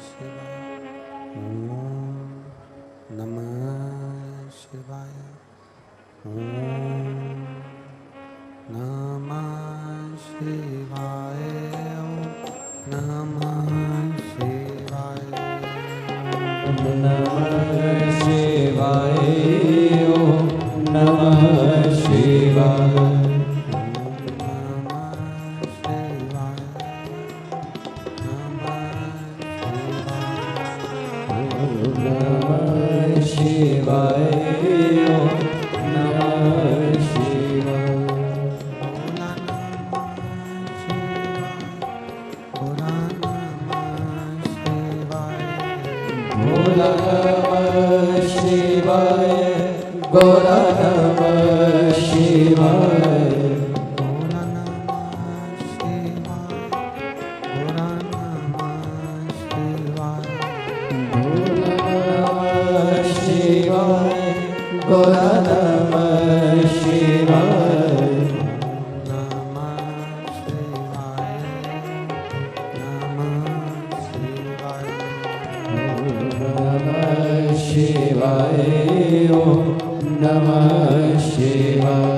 शिवाय। ओम नमः शिवाय। ओम नमः शिवाय। ओम नमः शिवाय। ओम नमः शिवाय। ओम नमः शिवाय। शिवाय ओम नमः शिवाय। भोला नमः शिवाय। भोला नमः शिवाय। भोला नमः शिवाय। नमः शिवाय। ओम नमः शिवाय। शिवाय ओम नमः शिवाय।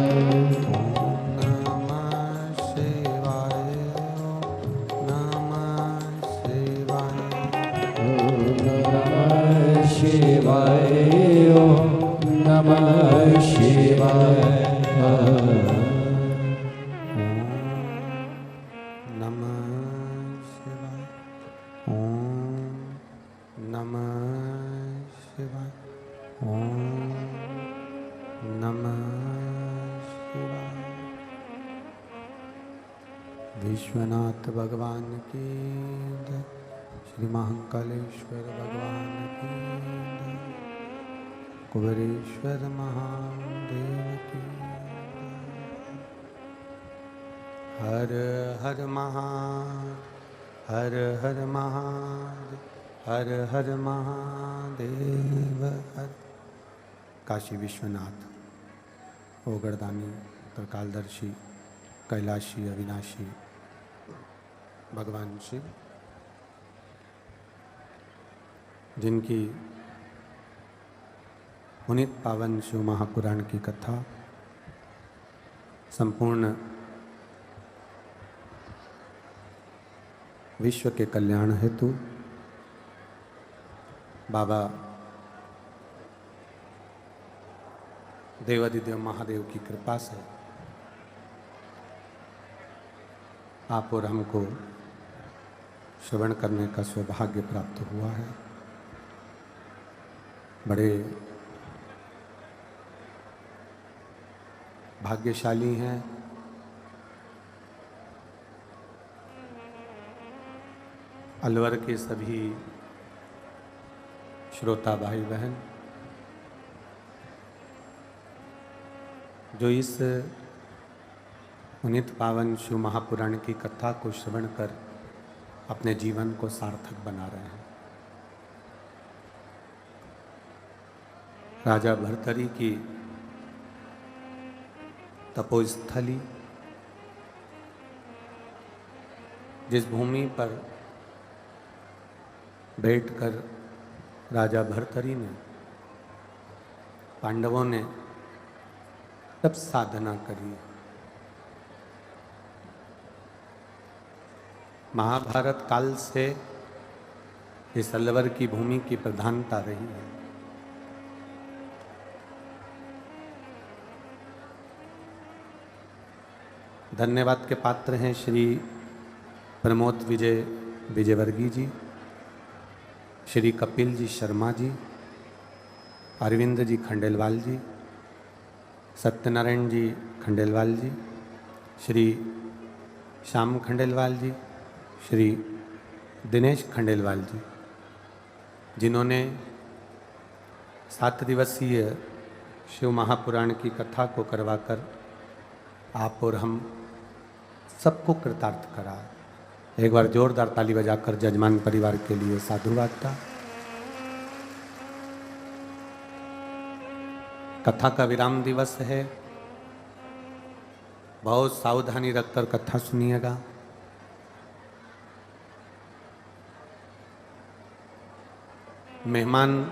विश्वनाथ भगवान की जय। श्री महाकालेश्वर भगवान की जय। कुबेरेश्वर महादेव की जय। हर हर हर हर महादेव। हर हर महादेव हर। काशी विश्वनाथ ओगरदानी त्रिकालदर्शी कैलाशी अविनाशी भगवान शिव, जिनकी पुनीत पावन शिव महापुराण की कथा संपूर्ण विश्व के कल्याण हेतु बाबा देवादिदेव महादेव की कृपा से आप और हमको श्रवण करने का सौभाग्य प्राप्त हुआ है। बड़े भाग्यशाली हैं अलवर के सभी श्रोता भाई बहन जो इस पुनीत पावन शिव महापुराण की कथा को श्रवण कर अपने जीवन को सार्थक बना रहे हैं। राजा भर्तरी की तपोस्थली, जिस भूमि पर बैठकर राजा भर्तरी ने पांडवों ने तप साधना करी। महाभारत काल से इस अलवर की भूमि की प्रधानता रही है। धन्यवाद के पात्र हैं श्री प्रमोद विजयवर्गीय जी, श्री कपिल जी शर्मा जी, अरविंद जी खंडेलवाल जी, सत्यनारायण जी खंडेलवाल जी, श्री श्याम खंडेलवाल जी, श्री दिनेश खंडेलवाल जी, जिन्होंने 7 दिवसीय शिव महापुराण की कथा को करवाकर आप और हम सबको कृतार्थ करा। एक बार जोरदार ताली बजाकर जजमान परिवार के लिए साधुवाद था। कथा का विराम दिवस है, बहुत सावधानी रखकर कथा सुनिएगा। मेहमान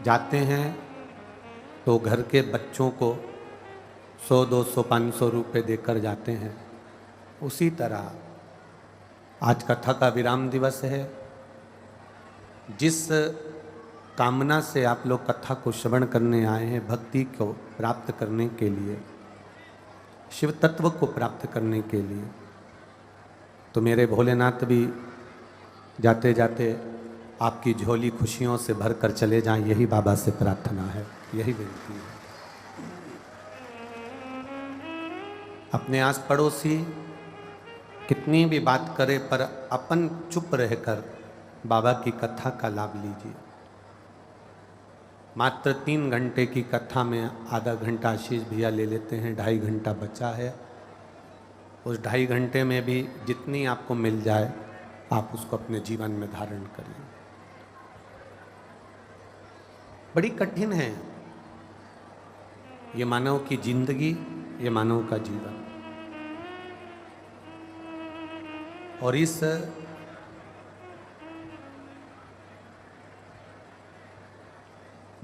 जाते हैं तो घर के बच्चों को 100, 200, 500 रुपये देकर जाते हैं, उसी तरह आज कथा का विराम दिवस है। जिस कामना से आप लोग कथा को श्रवण करने आए हैं, भक्ति को प्राप्त करने के लिए, शिव तत्व को प्राप्त करने के लिए, तो मेरे भोलेनाथ भी जाते जाते आपकी झोली खुशियों से भर कर चले जाएं, यही बाबा से प्रार्थना है, यही विनती है। अपने आस पड़ोसी कितनी भी बात करे पर अपन चुप रहकर बाबा की कथा का लाभ लीजिए। मात्र 3 घंटे की कथा में आधा घंटा आशीष भैया ले लेते हैं, 2.5 घंटा बचा है। उस 2.5 घंटे में भी जितनी आपको मिल जाए आप उसको अपने जीवन में धारण करिए। बड़ी कठिन है ये मानव की जिंदगी, ये मानव का जीवन, और इस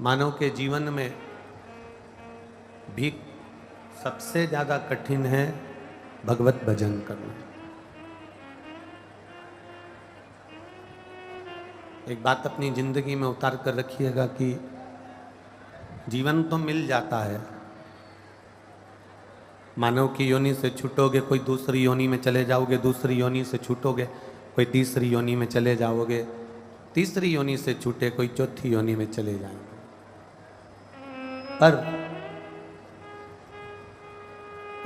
मानव के जीवन में भी सबसे ज़्यादा कठिन है भगवत भजन करना। एक बात अपनी जिंदगी में उतार कर रखिएगा कि जीवन तो मिल जाता है, मानव की योनि से छूटोगे कोई दूसरी योनि में चले जाओगे, दूसरी योनि से छूटोगे कोई तीसरी योनि में चले जाओगे, तीसरी योनि से छूटे कोई चौथी योनि में चले जाएंगे। पर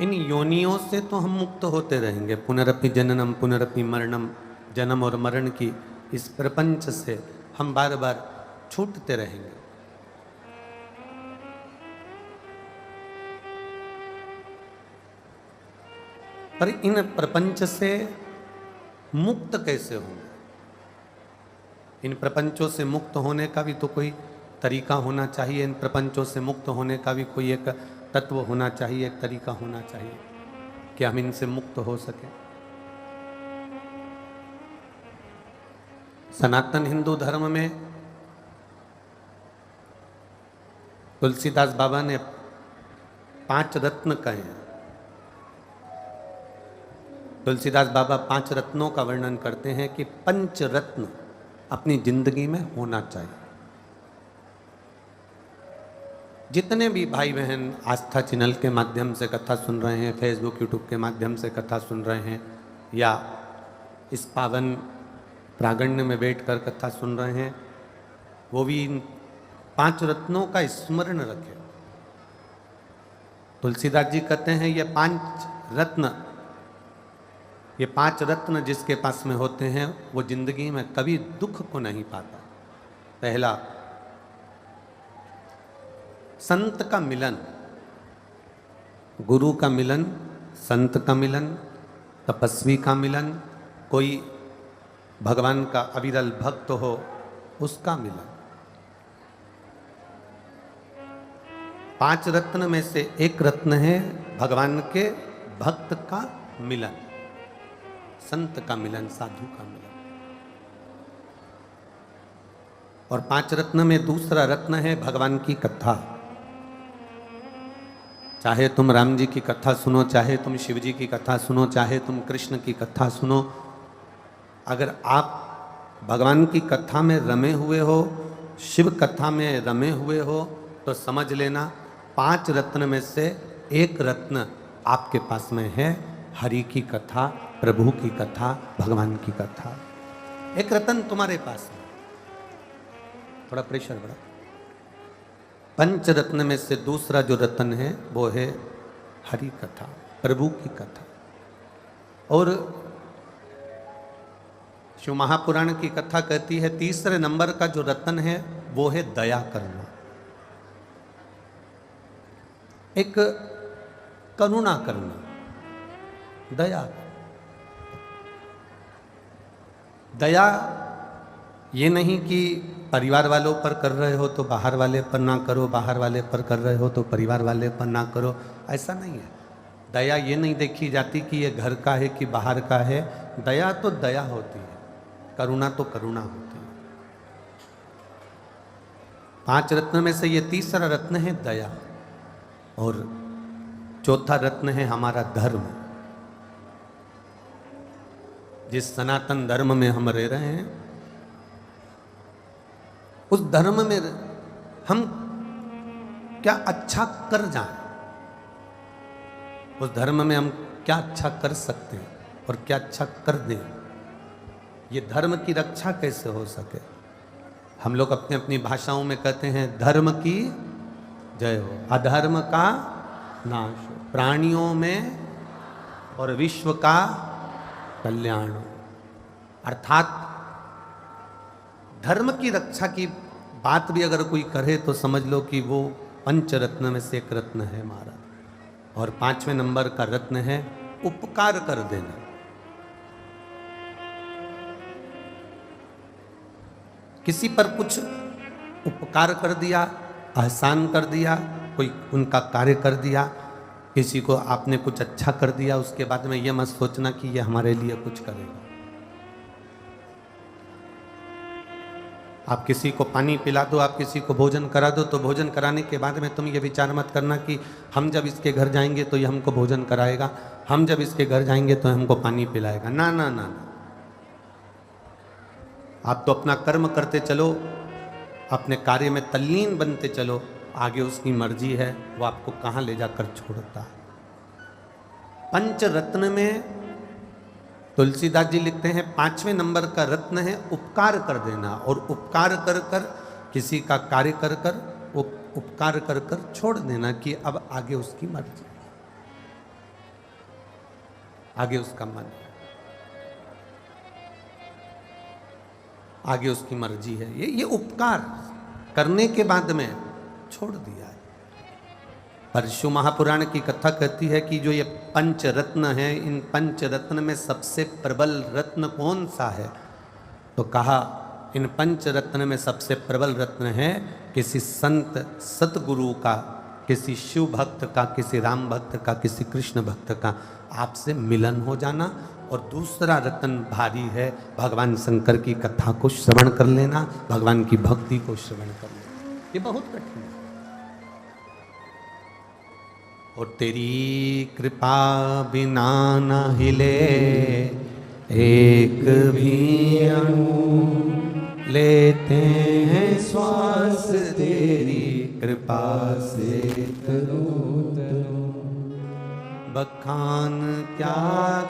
इन योनियों से तो हम मुक्त होते रहेंगे। पुनरपि जननम पुनरपि मरणम, जन्म और मरण की इस प्रपंच से हम बार बार छूटते रहेंगे। पर इन प्रपंच से मुक्त कैसे होंगे? इन प्रपंचों से मुक्त होने का भी तो कोई तरीका होना चाहिए। इन प्रपंचों से मुक्त होने का भी कोई एक तत्व होना चाहिए, एक तरीका होना चाहिए कि हम इनसे मुक्त हो सके। सनातन हिंदू धर्म में तुलसीदास बाबा ने 5 रत्न कहे हैं। तुलसीदास बाबा 5 रत्नों का वर्णन करते हैं कि 5 रत्न अपनी जिंदगी में होना चाहिए। जितने भी भाई बहन आस्था चैनल के माध्यम से कथा सुन रहे हैं, फेसबुक यूट्यूब के माध्यम से कथा सुन रहे हैं, या इस पावन प्रांगण में बैठकर कथा सुन रहे हैं, वो भी इन 5 रत्नों का स्मरण रखें। तुलसीदास जी कहते हैं ये 5 रत्न जिसके पास में होते हैं वो जिंदगी में कभी दुख को नहीं पाता। पहला, संत का मिलन, गुरु का मिलन, संत का मिलन, तपस्वी का मिलन, कोई भगवान का अविरल भक्त हो उसका मिलन। 5 रत्न में से एक रत्न है भगवान के भक्त का मिलन, संत का मिलन, साधु का मिलन। और 5 रत्न में दूसरा रत्न है भगवान की कथा। चाहे तुम राम जी की कथा सुनो, चाहे तुम शिव जी की कथा सुनो, चाहे तुम कृष्ण की कथा सुनो, अगर आप भगवान की कथा में रमे हुए हो, शिव कथा में रमे हुए हो, तो समझ लेना 5 रत्न में से एक रत्न आपके पास में है, हरि की कथा, प्रभु की कथा, भगवान की कथा। एक रत्न तुम्हारे पास है। थोड़ा प्रेशर बढ़ा। 5 रत्न में से दूसरा जो रत्न है वो है हरि कथा, प्रभु की कथा। और शिव महापुराण की कथा कहती है तीसरे नंबर का जो रत्न है वो है दया करना, एक करुणा करना, दया। दया ये नहीं कि परिवार वालों पर कर रहे हो तो बाहर वाले पर ना करो, बाहर वाले पर कर रहे हो तो परिवार वाले पर ना करो, ऐसा नहीं है। दया ये नहीं देखी जाती कि ये घर का है कि बाहर का है। दया तो दया होती है, करुणा तो करुणा होती है। 5 रत्न में से ये तीसरा रत्न है दया, और चौथा रत्न है हमारा धर्म। जिस सनातन धर्म में हम रह रहे हैं, उस धर्म में हम क्या अच्छा कर जाएं, उस धर्म में हम क्या अच्छा कर सकते हैं और क्या अच्छा कर दें, ये धर्म की रक्षा कैसे हो सके। हम लोग अपनी अपनी भाषाओं में कहते हैं धर्म की जय हो, अधर्म का नाश हो, प्राणियों में और विश्व का कल्याण हो। अर्थात धर्म की रक्षा की बात भी अगर कोई करे तो समझ लो कि वो पंच रत्न में से एक रत्न है हमारा। और 5वें नंबर का रत्न है उपकार कर देना। किसी पर कुछ उपकार कर दिया, एहसान कर दिया, कोई उनका कार्य कर दिया, किसी को आपने कुछ अच्छा कर दिया, उसके बाद में ये मत सोचना कि ये हमारे लिए कुछ करेगा। आप किसी को पानी पिला दो, आप किसी को भोजन करा दो, तो भोजन कराने के बाद में तुम ये विचार मत करना कि हम जब इसके घर जाएंगे तो ये हमको भोजन कराएगा, हम जब इसके घर जाएंगे तो हमको पानी पिलाएगा। ना ना ना ना, आप तो अपना कर्म करते चलो, अपने कार्य में तल्लीन बनते चलो, आगे उसकी मर्जी है वो आपको कहाँ ले जाकर छोड़ता है। पंच रत्न में तुलसीदास जी लिखते हैं 5वें नंबर का रत्न है उपकार कर देना, और उपकार कर कर किसी का कार्य कर कर उपकार कर कर छोड़ देना कि अब आगे उसकी मर्जी, आगे उसका मन, आगे उसकी मर्जी है। ये उपकार करने के बाद में छोड़ दिया है। परशु महापुराण की कथा कहती है कि जो ये पंच रत्न है, इन पंच रत्न में सबसे प्रबल रत्न कौन सा है, तो कहा इन पंच रत्न में सबसे प्रबल रत्न है किसी संत सतगुरु का, किसी शिव भक्त का, किसी राम भक्त का, किसी कृष्ण भक्त का आपसे मिलन हो जाना। और दूसरा रत्न भारी है भगवान शंकर की कथा को श्रवण कर लेना, भगवान की भक्ति को श्रवण कर लेना। ये बहुत कठिन है। और तेरी कृपा बिना न हिले एक भी अणु, लेते हैं श्वास तेरी कृपा से तनु तनु। बखान क्या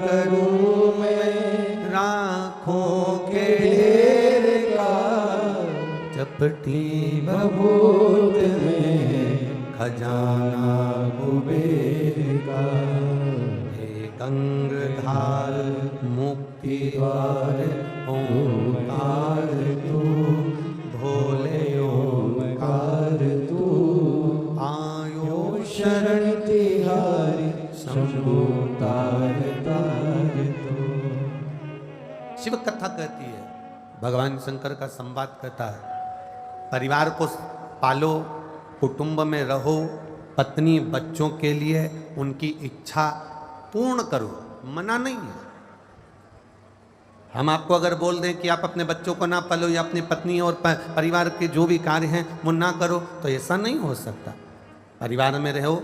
करूं मैं राखों के ढेर का, चपटी भभूत में खजाना कुबेर का। हे गंगाधार मुक्ति द्वार ओंकार तू, भोले ओंकार तू। आयो शरण तिहारी शंभु तार तार तू। शिव कथा कहती है, भगवान शंकर का संवाद कहता है, परिवार को पालो, कुटुंब में रहो, पत्नी बच्चों के लिए उनकी इच्छा पूर्ण करो, मना नहीं है। हम आपको अगर बोल दें कि आप अपने बच्चों को ना पालो या अपनी पत्नी और परिवार के जो भी कार्य हैं वो ना करो, तो ऐसा नहीं हो सकता। परिवार में रहो,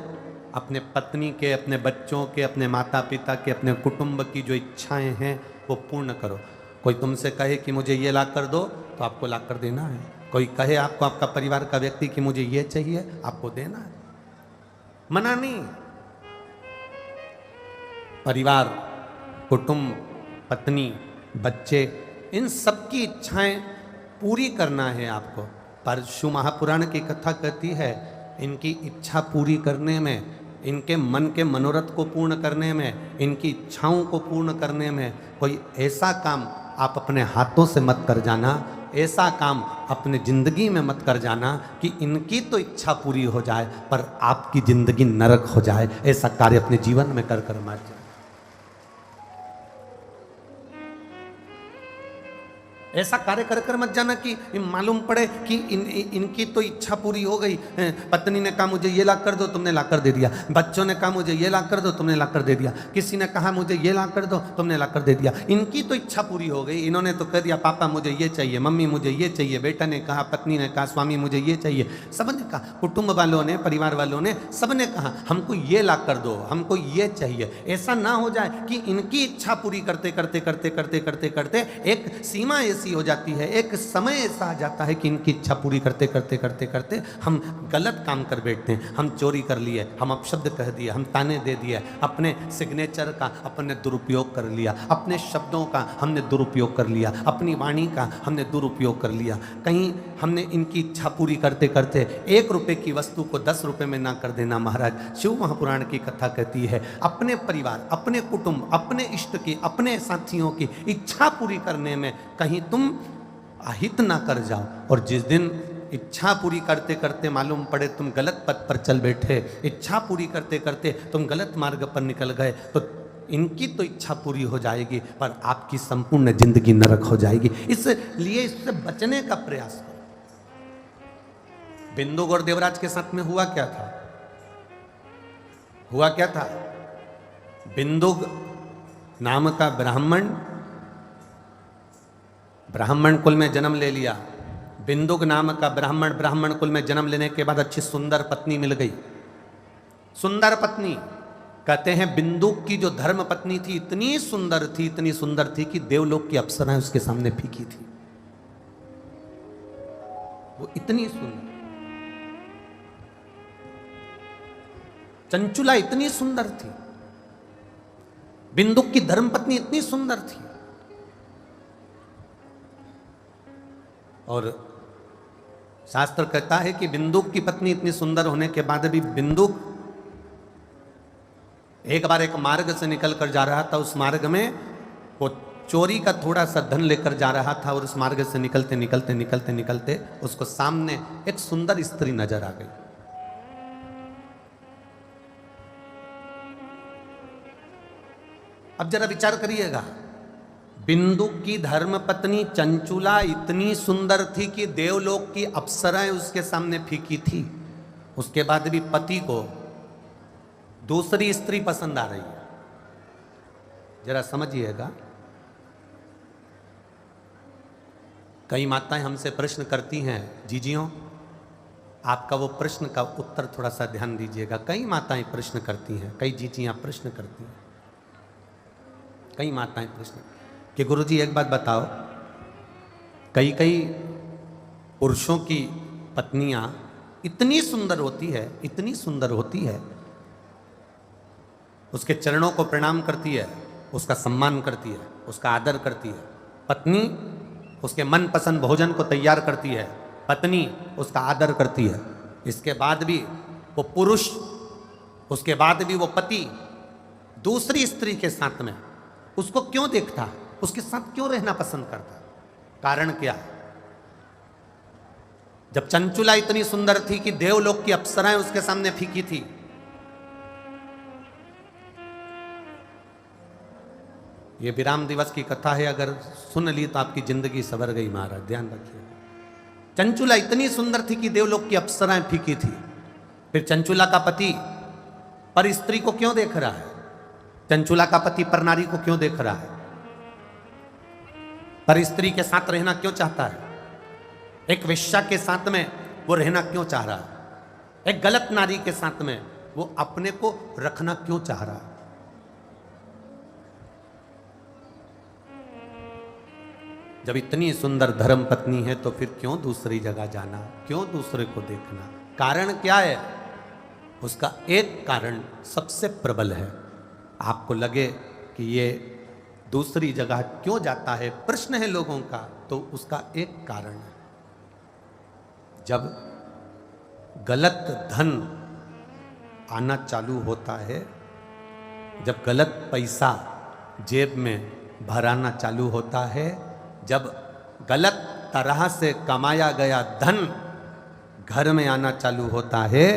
अपने पत्नी के, अपने बच्चों के, अपने माता पिता के, अपने कुटुंब की जो इच्छाएं हैं वो पूर्ण करो। कोई तुमसे कहे कि मुझे ये ला कर दो, तो आपको ला कर देना है। कोई कहे आपको, आपका परिवार का व्यक्ति कि मुझे ये चाहिए, आपको देना है, मना नहीं। परिवार, कुटुंब, पत्नी, बच्चे, इन सबकी इच्छाएं पूरी करना है आपको। परशु महापुराण की कथा कहती है, इनकी इच्छा पूरी करने में, इनके मन के मनोरथ को पूर्ण करने में, इनकी इच्छाओं को पूर्ण करने में कोई ऐसा काम आप अपने हाथों से मत कर जाना, ऐसा काम अपने जिंदगी में मत कर जाना कि इनकी तो इच्छा पूरी हो जाए पर आपकी जिंदगी नरक हो जाए। ऐसा कार्य अपने जीवन में कर कर मत जाए। ऐसा कार्य कर कर मत जाना कि मालूम पड़े कि इनकी तो इच्छा पूरी हो गई। पत्नी ने कहा मुझे ये ला कर दो, तुमने ला कर दे दिया। बच्चों ने कहा मुझे ये ला कर दो, तुमने ला कर दे दिया। किसी ने कहा मुझे ये ला कर दो, तुमने ला कर दे दिया। इनकी तो इच्छा पूरी हो गई, इन्होंने तो कह दिया पापा मुझे ये चाहिए, मम्मी मुझे ये चाहिए, बेटा ने कहा, पत्नी ने कहा, स्वामी मुझे ये चाहिए। सबने कहा, कुटुंब वालों ने, परिवार वालों ने, सबने कहा हमको ये ला कर दो, हमको ये चाहिए। ऐसा ना हो जाए कि इनकी इच्छा पूरी करते करते करते करते करते करते एक सीमा ऐसी हो जाती है, एक समय ऐसा आ जाता है कि इनकी इच्छा पूरी करते करते करते करते हम गलत काम कर बैठते हैं। हम चोरी कर लिए, हम अपशब्द कह दिए, हम ताने दे दिए, अपने सिग्नेचर का अपने दुरुपयोग कर लिया, अपने शब्दों का हमने दुरुपयोग कर लिया, अपनी वाणी का हमने दुरुपयोग कर लिया। कहीं हमने इनकी इच्छा पूरी करते करते 1 रुपए की वस्तु को 10 रुपए में ना कर देना। महाराज शिव महापुराण की कथा कहती है अपने परिवार, अपने कुटुंब, अपने इष्ट की, अपने साथियों की इच्छा पूरी करने में कहीं तुम अहित ना कर जाओ। और जिस दिन इच्छा पूरी करते करते मालूम पड़े तुम गलत पथ पर चल बैठे, इच्छा पूरी करते करते तुम गलत मार्ग पर निकल गए, तो इनकी तो इच्छा पूरी हो जाएगी पर आपकी संपूर्ण जिंदगी नरक हो जाएगी। इसलिए इससे बचने का प्रयास करो। बिंदु और देवराज के साथ में हुआ क्या था? हुआ क्या था? बिंदु नाम का ब्राह्मण कुल में जन्म ले लिया। बिंदुक नाम का ब्राह्मण कुल में जन्म लेने के बाद अच्छी सुंदर पत्नी मिल गई। सुंदर पत्नी, कहते हैं बिंदुक की जो धर्म पत्नी थी इतनी सुंदर थी कि देवलोक की अप्सराएं उसके सामने फीकी थी। वो इतनी सुंदर, चंचुला इतनी सुंदर थी, बिंदुक की धर्मपत्नी इतनी सुंदर थी। और शास्त्र कहता है कि बिंदुक की पत्नी इतनी सुंदर होने के बाद भी बिंदुक एक बार एक मार्ग से निकल कर जा रहा था। उस मार्ग में वो चोरी का थोड़ा सा धन लेकर जा रहा था और उस मार्ग से निकलते निकलते निकलते निकलते उसको सामने एक सुंदर स्त्री नजर आ गई। अब जरा विचार करिएगा, बिंदु की धर्मपत्नी चंचुला इतनी सुंदर थी कि देवलोक की अप्सराएं उसके सामने फीकी थी। उसके बाद भी पति को दूसरी स्त्री पसंद आ रही है। जरा समझिएगा, कई माताएं हमसे प्रश्न करती हैं, जीजियों आपका वो प्रश्न का उत्तर थोड़ा सा ध्यान दीजिएगा। कई माताएं प्रश्न करती हैं, कई जीजियां प्रश्न करती हैं, कई माताएं प्रश्न कि गुरुजी एक बात बताओ, कई कई पुरुषों की पत्नियां इतनी सुंदर होती है, इतनी सुंदर होती है, उसके चरणों को प्रणाम करती है, उसका सम्मान करती है, उसका आदर करती है। पत्नी उसके मनपसंद भोजन को तैयार करती है, पत्नी उसका आदर करती है। इसके बाद भी वो पुरुष, उसके बाद भी वो पति दूसरी स्त्री के साथ में उसको क्यों देखता, उसके साथ क्यों रहना पसंद करता? कारण क्या? जब चंचुला इतनी सुंदर थी कि देवलोक की अप्सराएं उसके सामने फीकी थी, ये विराम दिवस की कथा है, अगर सुन ली तो आपकी जिंदगी सवर गई। महाराज ध्यान रखिए, चंचुला इतनी सुंदर थी कि देवलोक की अप्सराएं फीकी थी। फिर चंचुला का पति पर स्त्री को क्यों देख रहा है? चंचुला का पति पर नारी को क्यों देख रहा है? पर स्त्री के साथ रहना क्यों चाहता है? एक वेश्या के साथ में वो रहना क्यों चाह रहा है? एक गलत नारी के साथ में वो अपने को रखना क्यों चाह रहा है? जब इतनी सुंदर धर्म पत्नी है तो फिर क्यों दूसरी जगह जाना, क्यों दूसरे को देखना? कारण क्या है? उसका एक कारण सबसे प्रबल है। आपको लगे कि ये दूसरी जगह क्यों जाता है, प्रश्न है लोगों का, तो उसका एक कारण है, जब गलत धन आना चालू होता है, जब गलत पैसा जेब में भराना चालू होता है, जब गलत तरह से कमाया गया धन घर में आना चालू होता है,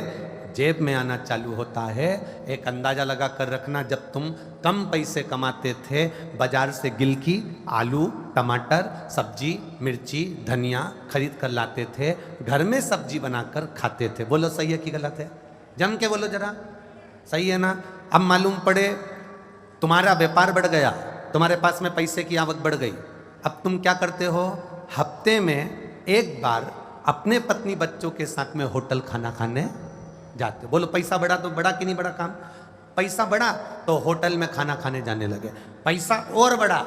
जेब में आना चालू होता है। एक अंदाजा लगा कर रखना, जब तुम कम पैसे कमाते थे, बाजार से गिलकी, आलू, टमाटर, सब्जी, मिर्ची, धनिया खरीद कर लाते थे, घर में सब्जी बनाकर खाते थे। बोलो सही है कि गलत है? जम के बोलो जरा, सही है ना? अब मालूम पड़े तुम्हारा व्यापार बढ़ गया, तुम्हारे पास में पैसे की आवक बढ़ गई, अब तुम क्या करते हो? हफ्ते में एक बार अपने पत्नी बच्चों के साथ में होटल खाना खाने जाते हो। बोलो पैसा बढ़ा तो बढ़ा कि नहीं बढ़ा काम? पैसा बढ़ा तो होटल में खाना खाने जाने लगे। पैसा और बढ़ा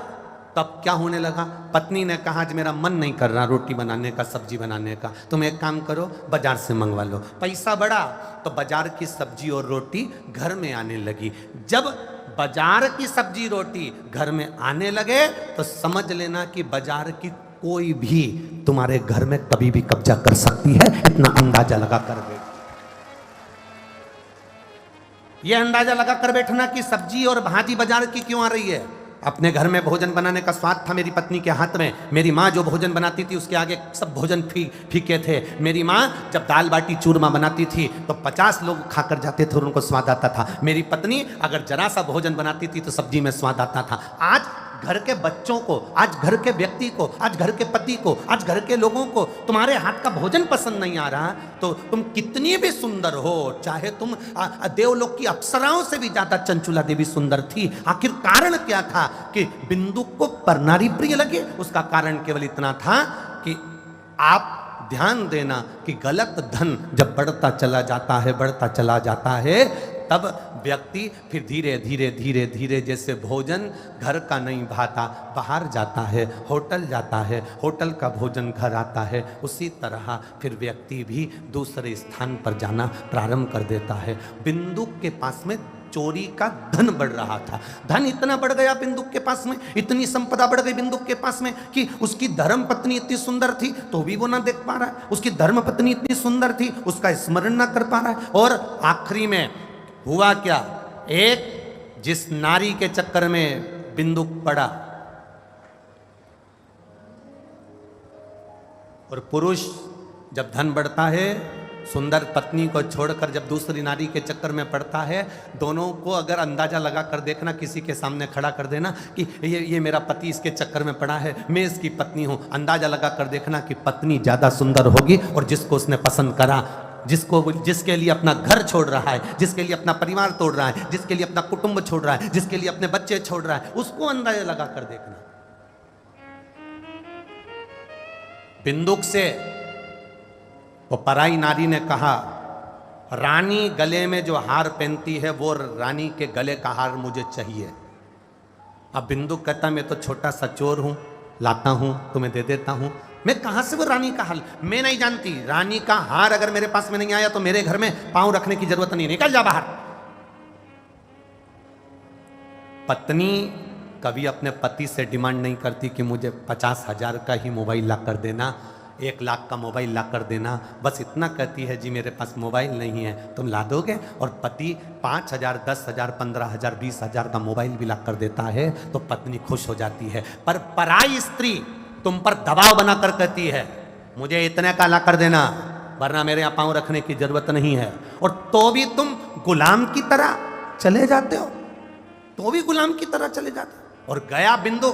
तब क्या होने लगा? पत्नी ने कहा आज मेरा मन नहीं कर रहा रोटी बनाने का, सब्जी बनाने का, तुम एक काम करो बाजार से मंगवा लो। पैसा बढ़ा तो बाजार की सब्जी और रोटी घर में आने लगी। जब बाजार की सब्जी रोटी घर में आने लगे तो समझ लेना कि बाजार की कोई भी तुम्हारे घर में कभी भी कब्जा कर सकती है। इतना अंदाजा लगा कर बैठ, यह अंदाजा लगा कर बैठना कि सब्जी और भाजी बाजार की क्यों आ रही है। अपने घर में भोजन बनाने का स्वाद था मेरी पत्नी के हाथ में। मेरी माँ जो भोजन बनाती थी उसके आगे सब भोजन फीके थे। मेरी माँ जब दाल बाटी चूरमा बनाती थी तो 50 लोग खाकर जाते थे और उनको स्वाद आता था। मेरी पत्नी अगर जरा सा भोजन बनाती थी तो सब्जी में स्वाद आता था। आज घर के बच्चों को, आज घर के व्यक्ति को, आज घर के पति को, आज घर के लोगों को तुम्हारे हाथ का भोजन पसंद नहीं आ रहा, तो तुम कितनी भी सुंदर हो, चाहे तुम देवलोक की अप्सराओं से भी ज्यादा चंचुला देवी सुंदर थी, आखिर कारण क्या था कि बिंदु को परनारी प्रिय लगे? उसका कारण केवल इतना था कि आप ध्यान देना कि गलत धन जब बढ़ता चला जाता है, बढ़ता चला जाता है, तब व्यक्ति फिर धीरे धीरे धीरे धीरे जैसे भोजन घर का नहीं भाता, बाहर जाता है, होटल जाता है, होटल का भोजन घर आता है, उसी तरह फिर व्यक्ति भी दूसरे स्थान पर जाना प्रारंभ कर देता है। बिंदु के पास में चोरी का धन बढ़ रहा था। धन इतना बढ़ गया बिंदु के पास में, इतनी संपदा बढ़ गई बिंदु के पास में कि उसकी धर्म पत्नी इतनी सुंदर थी तो भी वो ना देख पा रहा है, उसकी धर्म पत्नी इतनी सुंदर थी उसका स्मरण ना कर पा रहा है। और आखिरी में हुआ क्या? एक जिस नारी के चक्कर में बिंदु पड़ा, और पुरुष जब धन बढ़ता है, सुंदर पत्नी को छोड़कर जब दूसरी नारी के चक्कर में पड़ता है, दोनों को अगर अंदाजा लगा कर देखना, किसी के सामने खड़ा कर देना कि ये मेरा पति इसके चक्कर में पड़ा है, मैं इसकी पत्नी हूं, अंदाजा लगा कर देखना कि पत्नी ज्यादा सुंदर होगी और जिसको उसने पसंद करा, जिसके लिए अपना घर छोड़ रहा है, जिसके लिए अपना परिवार तोड़ रहा है, जिसके लिए अपना कुटुंब छोड़ रहा है, जिसके लिए अपने बच्चे छोड़ रहा है, उसको अंदाजा लगा कर देखना। बिंदुक से वो पराई नारी ने कहा, रानी गले में जो हार पहनती है वो रानी के गले का हार मुझे चाहिए। अब बिंदुक कहता मैं तो छोटा सा चोर हूं, लाता हूं, तुम्हें दे देता हूं, मैं कहां से वो रानी का हाल, मैं नहीं जानती। रानी का हार अगर मेरे पास में नहीं आया तो मेरे घर में पांव रखने की जरूरत नहीं, निकल जा बाहर। पत्नी कभी अपने पति से डिमांड नहीं करती कि मुझे 50,000 का ही मोबाइल ला कर देना, 1 लाख का मोबाइल ला कर देना, बस इतना कहती है जी मेरे पास मोबाइल नहीं है, तुम ला दोगे? और पति 5,000, 10,000, 15,000, 20,000 का मोबाइल भी ला कर देता है तो पत्नी खुश हो जाती है। पर पराई स्त्री तुम पर दबाव बनाकर कहती है मुझे इतने का ला कर देना वरना मेरे यहाँ पांव रखने की जरूरत नहीं है, और तो भी तुम गुलाम की तरह चले जाते हो, तो भी गुलाम की तरह चले जाते हो। और गया बिंदु,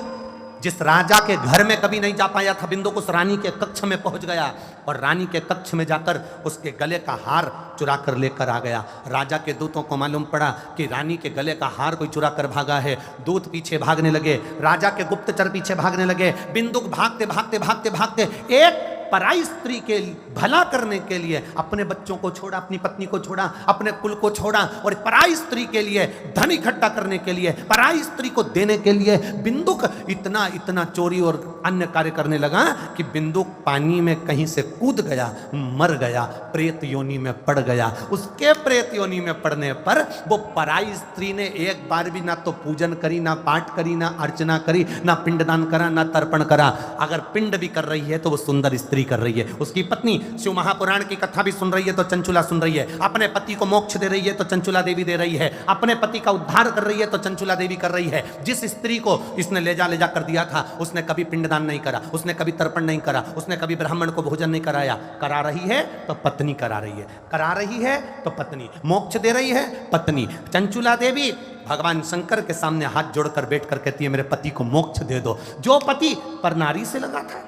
जिस राजा के घर में कभी नहीं जा पाया था, बिंदु उस रानी के कक्ष में पहुंच गया और रानी के कक्ष में जाकर उसके गले का हार चुरा कर लेकर आ गया। राजा के दूतों को मालूम पड़ा कि रानी के गले का हार कोई चुरा कर भागा है। दूत पीछे भागने लगे, राजा के गुप्तचर पीछे भागने लगे। बिंदु भागते भागते भागते भागते एक पराई स्त्री के भला करने के लिए अपने बच्चों को छोड़ा, अपनी पत्नी को छोड़ा, अपने कुल को छोड़ा, और पराई स्त्री के लिए धन इकट्ठा करने के लिए, पराई स्त्री को देने के लिए बिंदुक इतना इतना चोरी और अन्य कार्य करने लगा कि बिंदुक पानी में कहीं से कूद गया, मर गया, प्रेत योनि में पड़ गया। उसके प्रेत योनि में पड़ने पर वो पराई स्त्री ने एक बार भी ना तो पूजन करी, ना पाठ करी, ना अर्चना करी, ना पिंडदान करा, ना तर्पण करा। अगर पिंड भी कर रही है तो वो सुंदर स्त्री स्त्री कर रही है, उसकी पत्नी शिव महापुराण की कथा भी सुन रही है तो चंचुला सुन रही है, अपने पति को मोक्ष दे रही है तो चंचुला देवी दे रही है, अपने पति का उद्धार कर रही है तो चंचुला देवी कर रही है। जिस स्त्री को इसने ले जा कर दिया था, उसने कभी पिंडदान नहीं करा, उसने कभी तर्पण नहीं करा, उसने कभी ब्राह्मण को भोजन नहीं कराया। करा रही है तो पत्नी करा रही है, करा रही है तो पत्नी मोक्ष दे रही है, पत्नी। चंचुला देवी भगवान शंकर के सामने हाथ जोड़कर बैठकर कहती है मेरे पति को मोक्ष दे दो, जो पति पर नारी से लगा था।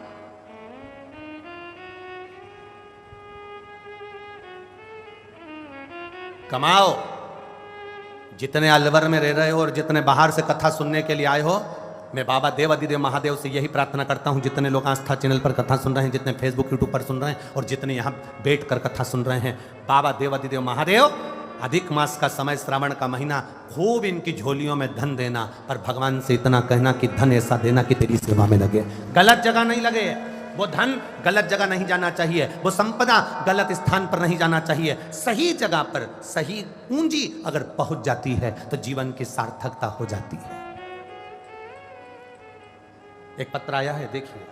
कमाओ, जितने अलवर में रह रहे हो और जितने बाहर से कथा सुनने के लिए आए हो, मैं बाबा देवादिदेव महादेव से यही प्रार्थना करता हूं, जितने लोग आस्था चैनल पर कथा सुन रहे हैं, जितने फेसबुक यूट्यूब पर सुन रहे हैं और जितने यहां बैठकर कथा सुन रहे हैं, बाबा देवादिदेव महादेव अधिक मास का समय, श्रावण का महीना, खूब इनकी झोलियों में धन देना, पर भगवान से इतना कहना कि धन ऐसा देना कि तेरी सेवा में लगे, गलत जगह नहीं लगे। वो धन गलत जगह नहीं जाना चाहिए, वो संपदा गलत स्थान पर नहीं जाना चाहिए, सही जगह पर सही पूंजी अगर पहुंच जाती है तो जीवन की सार्थकता हो जाती है। एक पत्र आया है, देखिए।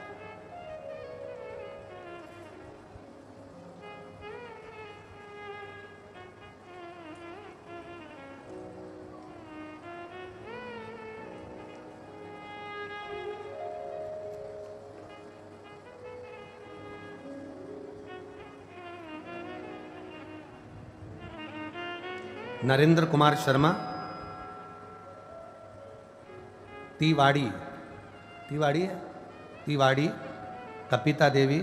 नरेंद्र कुमार शर्मा, तिवाड़ी, तिवाड़ी है, तिवाड़ी, कपिता देवी,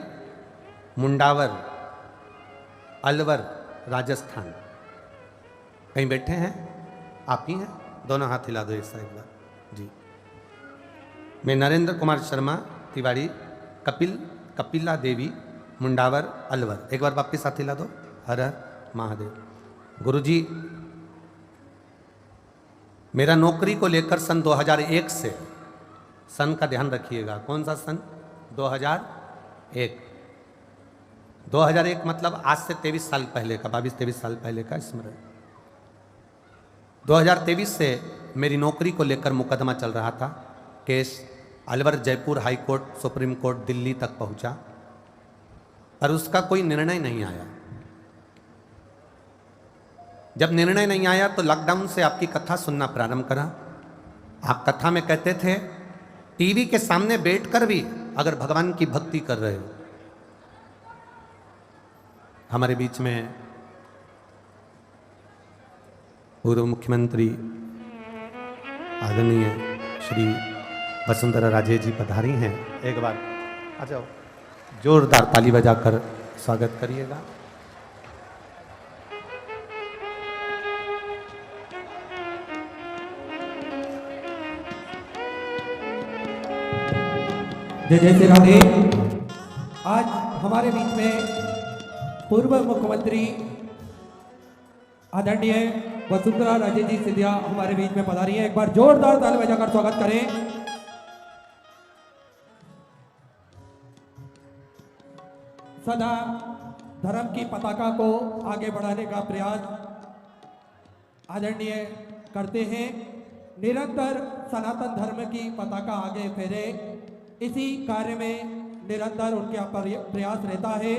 मुंडावर, अलवर, राजस्थान। कहीं बैठे हैं? आप ही हैं? दोनों हाथ हिला दो एक साइड बार जी। मैं नरेंद्र कुमार शर्मा, तिवाड़ी, कपिला देवी, मुंडावर, अलवर। एक बार वापिस हाथ हिला दो। हर हर महादेव। गुरुजी, मेरा नौकरी को लेकर सन 2001 से, सन का ध्यान रखिएगा, कौन सा सन? 2001। 2001 मतलब आज से 23 साल पहले का, 22-23 साल पहले का स्मरण। 2023 से मेरी नौकरी को लेकर मुकदमा चल रहा था। Case Alwar, Jaipur high court, supreme court, Delhi तक पहुंचा, पर उसका कोई निर्णय नहीं आया। जब निर्णय नहीं आया तो लॉकडाउन से आपकी कथा सुनना प्रारंभ करा। आप कथा में कहते थे टीवी के सामने बैठकर भी अगर भगवान की भक्ति कर रहे हो। हमारे बीच में पूर्व मुख्यमंत्री आदरणीय श्री वसुंधरा राजे जी पधारी हैं। एक बार आ जाओ, जोरदार ताली बजाकर स्वागत करिएगा। जय जय श्री राधे। आज हमारे बीच में पूर्व मुख्यमंत्री आदरणीय वसुंधरा राजे जी सिंधिया हमारे बीच में पधारी हैं। एक बार जोरदार ताली बजाकर स्वागत करें। सदा धर्म की पताका को आगे बढ़ाने का प्रयास आदरणीय करते हैं। निरंतर सनातन धर्म की पताका आगे फहरे, इसी कार्य में निरंतर उनका प्रयास रहता है।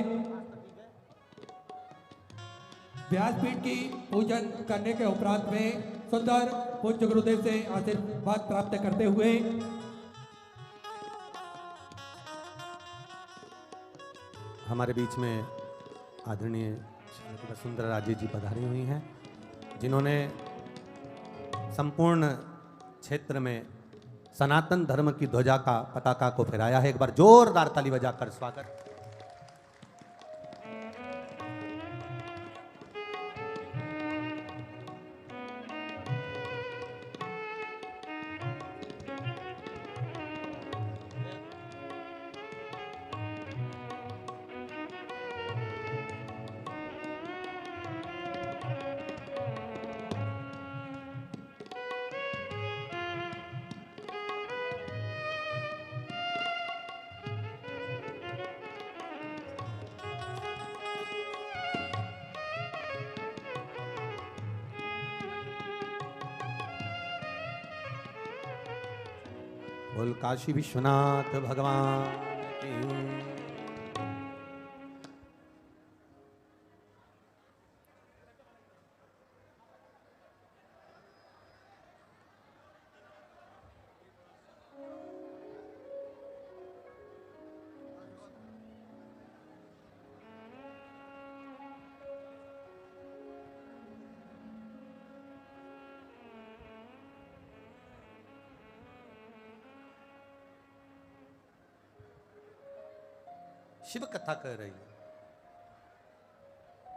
व्यासपीठ की पूजन करने के उपरांत में सुंदर पूज्य गुरुदेव से आशीर्वाद प्राप्त करते हुए हमारे बीच में आदरणीय श्रीमती वसुंधरा राजे जी पधारी हुई हैं, जिन्होंने संपूर्ण क्षेत्र में सनातन धर्म की ध्वजा का पताका को फहराया है। एक बार जोरदार ताली बजाकर स्वागत। बोल काशी विश्वनाथ भगवान की। शिव कथा कह रही है,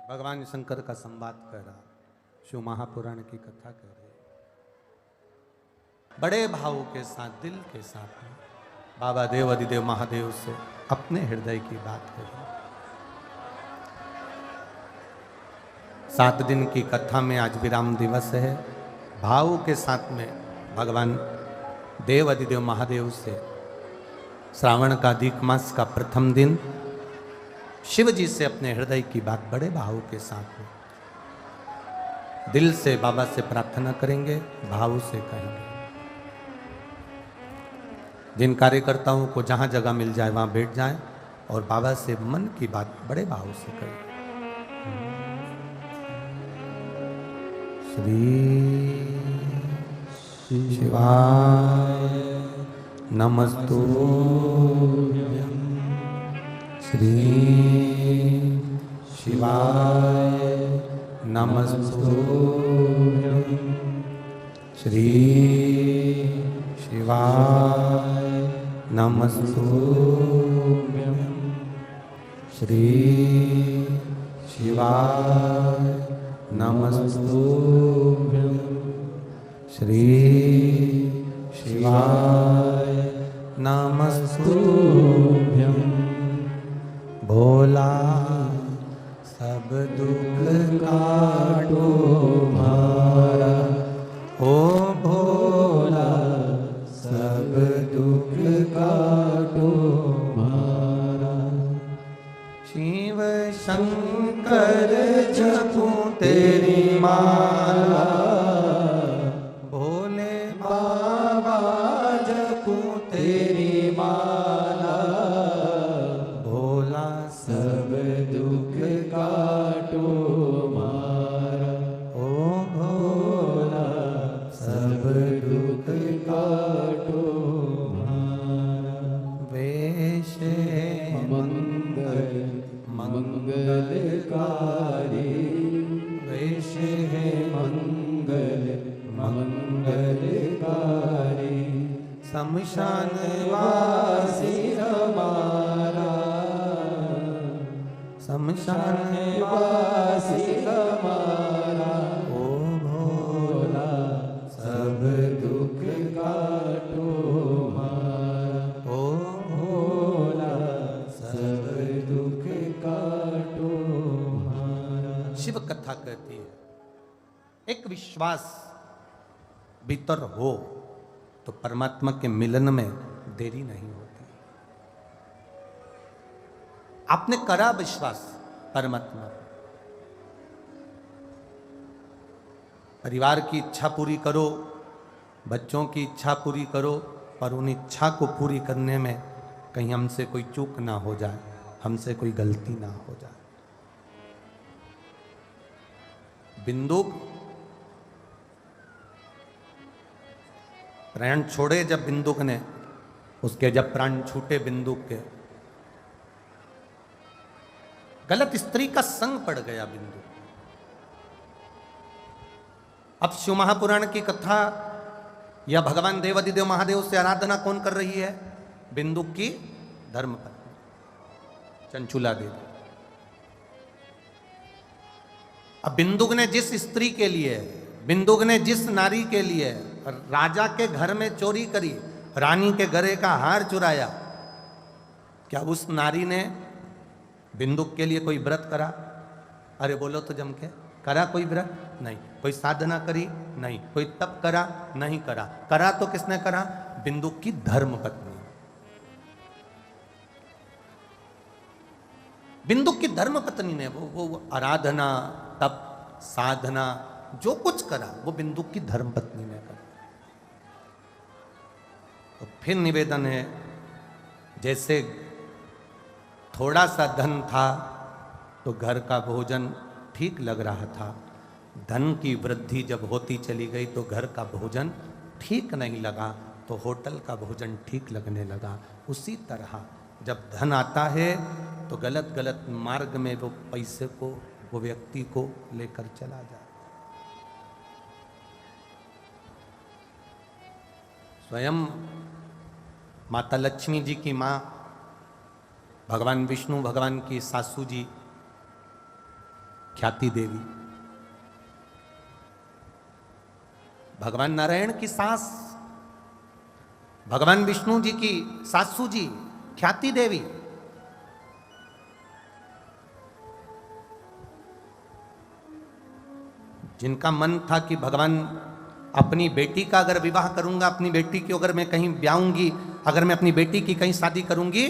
भगवान शंकर का संवाद कह रहा, शिव महापुराण की कथा कह रही है। बड़े भाव के साथ, दिल के साथ में बाबा देव अधिदेव महादेव से अपने हृदय की बात कही। 7 दिन की कथा में आज विराम दिवस है। भाव के साथ में भगवान देव अधिदेव महादेव से श्रावण का अधिक मास का प्रथम दिन शिव जी से अपने हृदय की बात बड़े भाव के साथ में दिल से बाबा से प्रार्थना करेंगे, भाव से कहेंगे। जिन कार्यकर्ताओं को जहां जगह मिल जाए वहां बैठ जाएं और बाबा से मन की बात बड़े भाव से करें। श्री शिवाय नमस्तुभ्यं, श्री शिवाय नमस्तुभ्यं, श्री शिवाय नमस्तुभ्यं, श्री शिवाय नमस्तुभ्यं, श्री शिवाय नमस्तुभ्यं। भोला सब दुख काटो मारा, ओ भोला सब दुख काटो मारा। शिव शंकर जपूं तेरी माला, भोले बाबा जपूं तेरी माला, भोला सब दुख काटो मारा, ओ भोला सब दुख काटो मारा। वेश मंगल मंगलकारी, वेश है मंगल मंगलकारी। शमशान वासी हमारा, शमशान वासी हमारा, ओ भोला सब दुख काटो मारा, ओ भोला सब दुख काटो मारा। शिव कथा कहती है एक विश्वास भीतर हो तो परमात्मा के मिलन में देरी नहीं होती। आपने करा विश्वास परमात्मा, परिवार की इच्छा पूरी करो, बच्चों की इच्छा पूरी करो, पर उन इच्छा को पूरी करने में कहीं हमसे कोई चूक ना हो जाए, हमसे कोई गलती ना हो जाए। बिंदुक प्राण छोड़े जब बिंदुक ने, उसके जब प्राण छूटे बिंदुक के, गलत स्त्री का संग पड़ गया बिंदुक। अब शिव महापुराण की कथा या भगवान देवाधिदेव महादेव से आराधना कौन कर रही है? बिंदुक की धर्मपत्नी चंचुला देवी। अब बिंदुक ने जिस स्त्री के लिए, बिंदुक ने जिस नारी के लिए राजा के घर में चोरी करी, रानी के गले का हार चुराया, क्या उस नारी ने बिंदुक के लिए कोई व्रत करा? अरे बोलो तो जम के, करा कोई व्रत? नहीं। कोई साधना करी? नहीं। कोई तप करा? नहीं करा। करा तो किसने करा? बिंदुक की धर्मपत्नी। बिंदुक की धर्मपत्नी ने वो आराधना, तप, साधना जो कुछ करा वो बिंदुक की धर्मपत्नी ने करा। तो फिर निवेदन है, जैसे थोड़ा सा धन था तो घर का भोजन ठीक लग रहा था, धन की वृद्धि जब होती चली गई तो घर का भोजन ठीक नहीं लगा, तो होटल का भोजन ठीक लगने लगा। उसी तरह जब धन आता है तो गलत गलत मार्ग में वो पैसे को, वो व्यक्ति को लेकर चला जाए। स्वयं माता लक्ष्मी जी की माँ भगवान विष्णु भगवान की सासू जी ख्याति देवी, भगवान नारायण की सास भगवान विष्णु जी की सासू जी ख्याति देवी। जिनका मन था कि भगवान अपनी बेटी का अगर विवाह करूंगा, अपनी बेटी की अगर मैं कहीं ब्याऊंगी, अगर मैं अपनी बेटी की कहीं शादी करूंगी,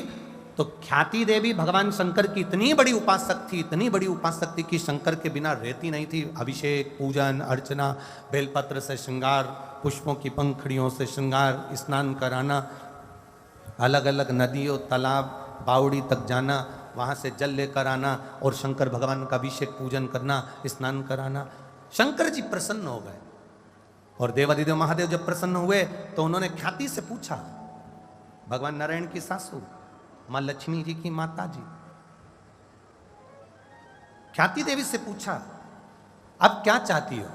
तो ख्याति देवी भगवान शंकर की इतनी बड़ी उपासक थी, इतनी बड़ी उपासक थी कि शंकर के बिना रहती नहीं थी। अभिषेक, पूजन, अर्चना, बेलपत्र से श्रृंगार, पुष्पों की पंखड़ियों से श्रृंगार, स्नान कराना, अलग अलग नदियों, तालाब, बावड़ी तक जाना, वहाँ से जल लेकर आना और शंकर भगवान का अभिषेक पूजन करना, स्नान कराना। शंकर जी प्रसन्न हो गए और देवादिदेव महादेव जब प्रसन्न हुए तो उन्होंने ख्याति से पूछा, भगवान नारायण की सासू मां लक्ष्मी जी की माता जी ख्याति देवी से पूछा, अब क्या चाहती हो,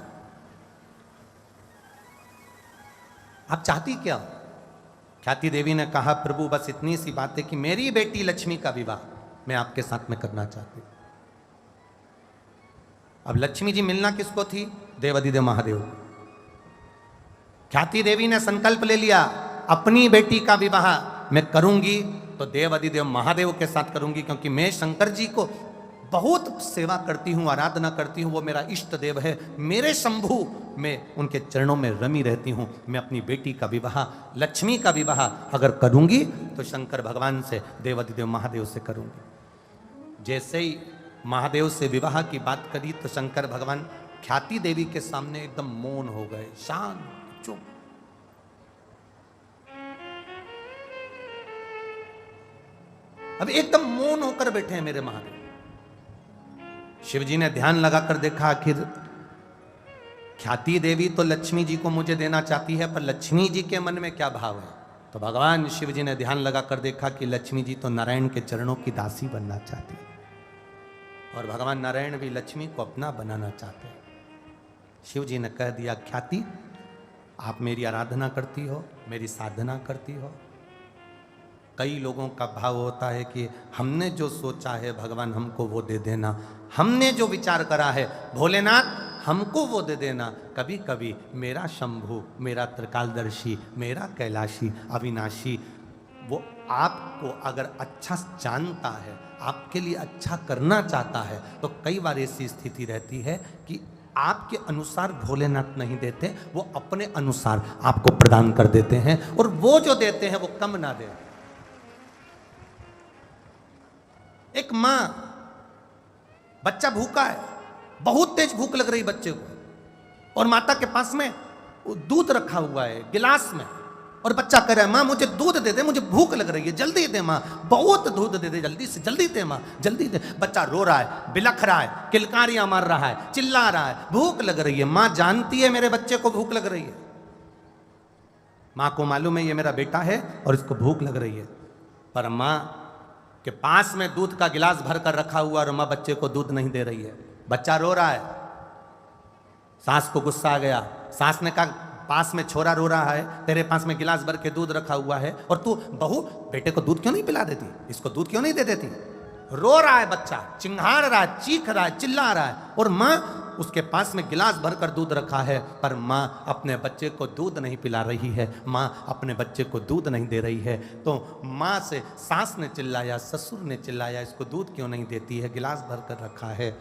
आप चाहती क्या हो? ख्याति देवी ने कहा, प्रभु बस इतनी सी बात है कि मेरी बेटी लक्ष्मी का विवाह मैं आपके साथ में करना चाहती हूं। अब लक्ष्मी जी मिलना किसको थी? देवादिदेव महादेव। ख्याति देवी ने संकल्प ले लिया, अपनी बेटी का विवाह मैं करूंगी तो देवादिदेव महादेव के साथ करूंगी, क्योंकि मैं शंकर जी को बहुत सेवा करती हूँ, आराधना करती हूँ, वो मेरा इष्ट देव है, मेरे शंभु, मैं उनके चरणों में रमी रहती हूँ। मैं अपनी बेटी का विवाह, लक्ष्मी का विवाह अगर करूंगी तो शंकर भगवान से, देवादिदेव महादेव से करूंगी। जैसे ही महादेव से विवाह की बात करी तो शंकर भगवान ख्याति देवी के सामने एकदम मौन हो गए, शांत, चुप। अब एकदम मौन होकर बैठे हैं मेरे महादेव। शिव जी ने ध्यान लगाकर देखा, आखिर ख्याति देवी तो लक्ष्मी जी को मुझे देना चाहती है, पर लक्ष्मी जी के मन में क्या भाव है? तो भगवान शिव जी ने ध्यान लगाकर देखा कि लक्ष्मी जी तो नारायण के चरणों की दासी बनना चाहती है और भगवान नारायण भी लक्ष्मी को अपना बनाना चाहते हैं। शिव जी ने कह दिया, ख्याति आप मेरी आराधना करती हो, मेरी साधना करती हो। कई लोगों का भाव होता है कि हमने जो सोचा है भगवान हमको वो दे देना, हमने जो विचार करा है भोलेनाथ हमको वो दे देना। कभी कभी मेरा शंभु, मेरा त्रिकालदर्शी, मेरा कैलाशी, अविनाशी, वो आपको अगर अच्छा जानता है, आपके लिए अच्छा करना चाहता है, तो कई बार ऐसी स्थिति रहती है कि आपके अनुसार भोलेनाथ नहीं देते, वो अपने अनुसार आपको प्रदान कर देते हैं, और वो जो देते हैं वो कम ना दे। एक मां, बच्चा भूखा है, बहुत तेज भूख लग रही बच्चे को, और माता के पास में दूध रखा हुआ है गिलास में, और बच्चा कह रहा है, मां मुझे दूध दे दे, मुझे भूख लग रही है, जल्दी दे मां, बहुत दूध दे दे, जल्दी से जल्दी दे मां, जल्दी दे। बच्चा रो रहा है, बिलख रहा है, किलकारियां मार रहा है, चिल्ला रहा है, भूख लग रही है। मां जानती है मेरे बच्चे को भूख लग रही है, मां को मालूम है ये मेरा बेटा है और इसको भूख लग रही है, पर मां के पास में दूध का गिलास भर कर रखा हुआ और मां बच्चे को दूध नहीं दे रही है। बच्चा रो रहा है, सास को गुस्सा आ गया, सास ने कहा, पास में छोरा रो रहा है, तेरे पास में गिलास भर के दूध रखा हुआ है, और तू बहू बेटे को दूध क्यों नहीं पिला देती, इसको दूध क्यों नहीं दे देती? रो रहा है बच्चा, चिंघाड़ रहा है, चीख रहा है, चिल्ला रहा है, और मां उसके पास में गिलास भरकर दूध रखा है, पर मां अपने बच्चे को दूध नहीं पिला रही है, मां अपने बच्चे को दूध नहीं दे रही है। तो मां से सास ने चिल्लाया, ससुर ने चिल्लाया, इसको दूध क्यों नहीं देती है, गिलास भरकर रखा है।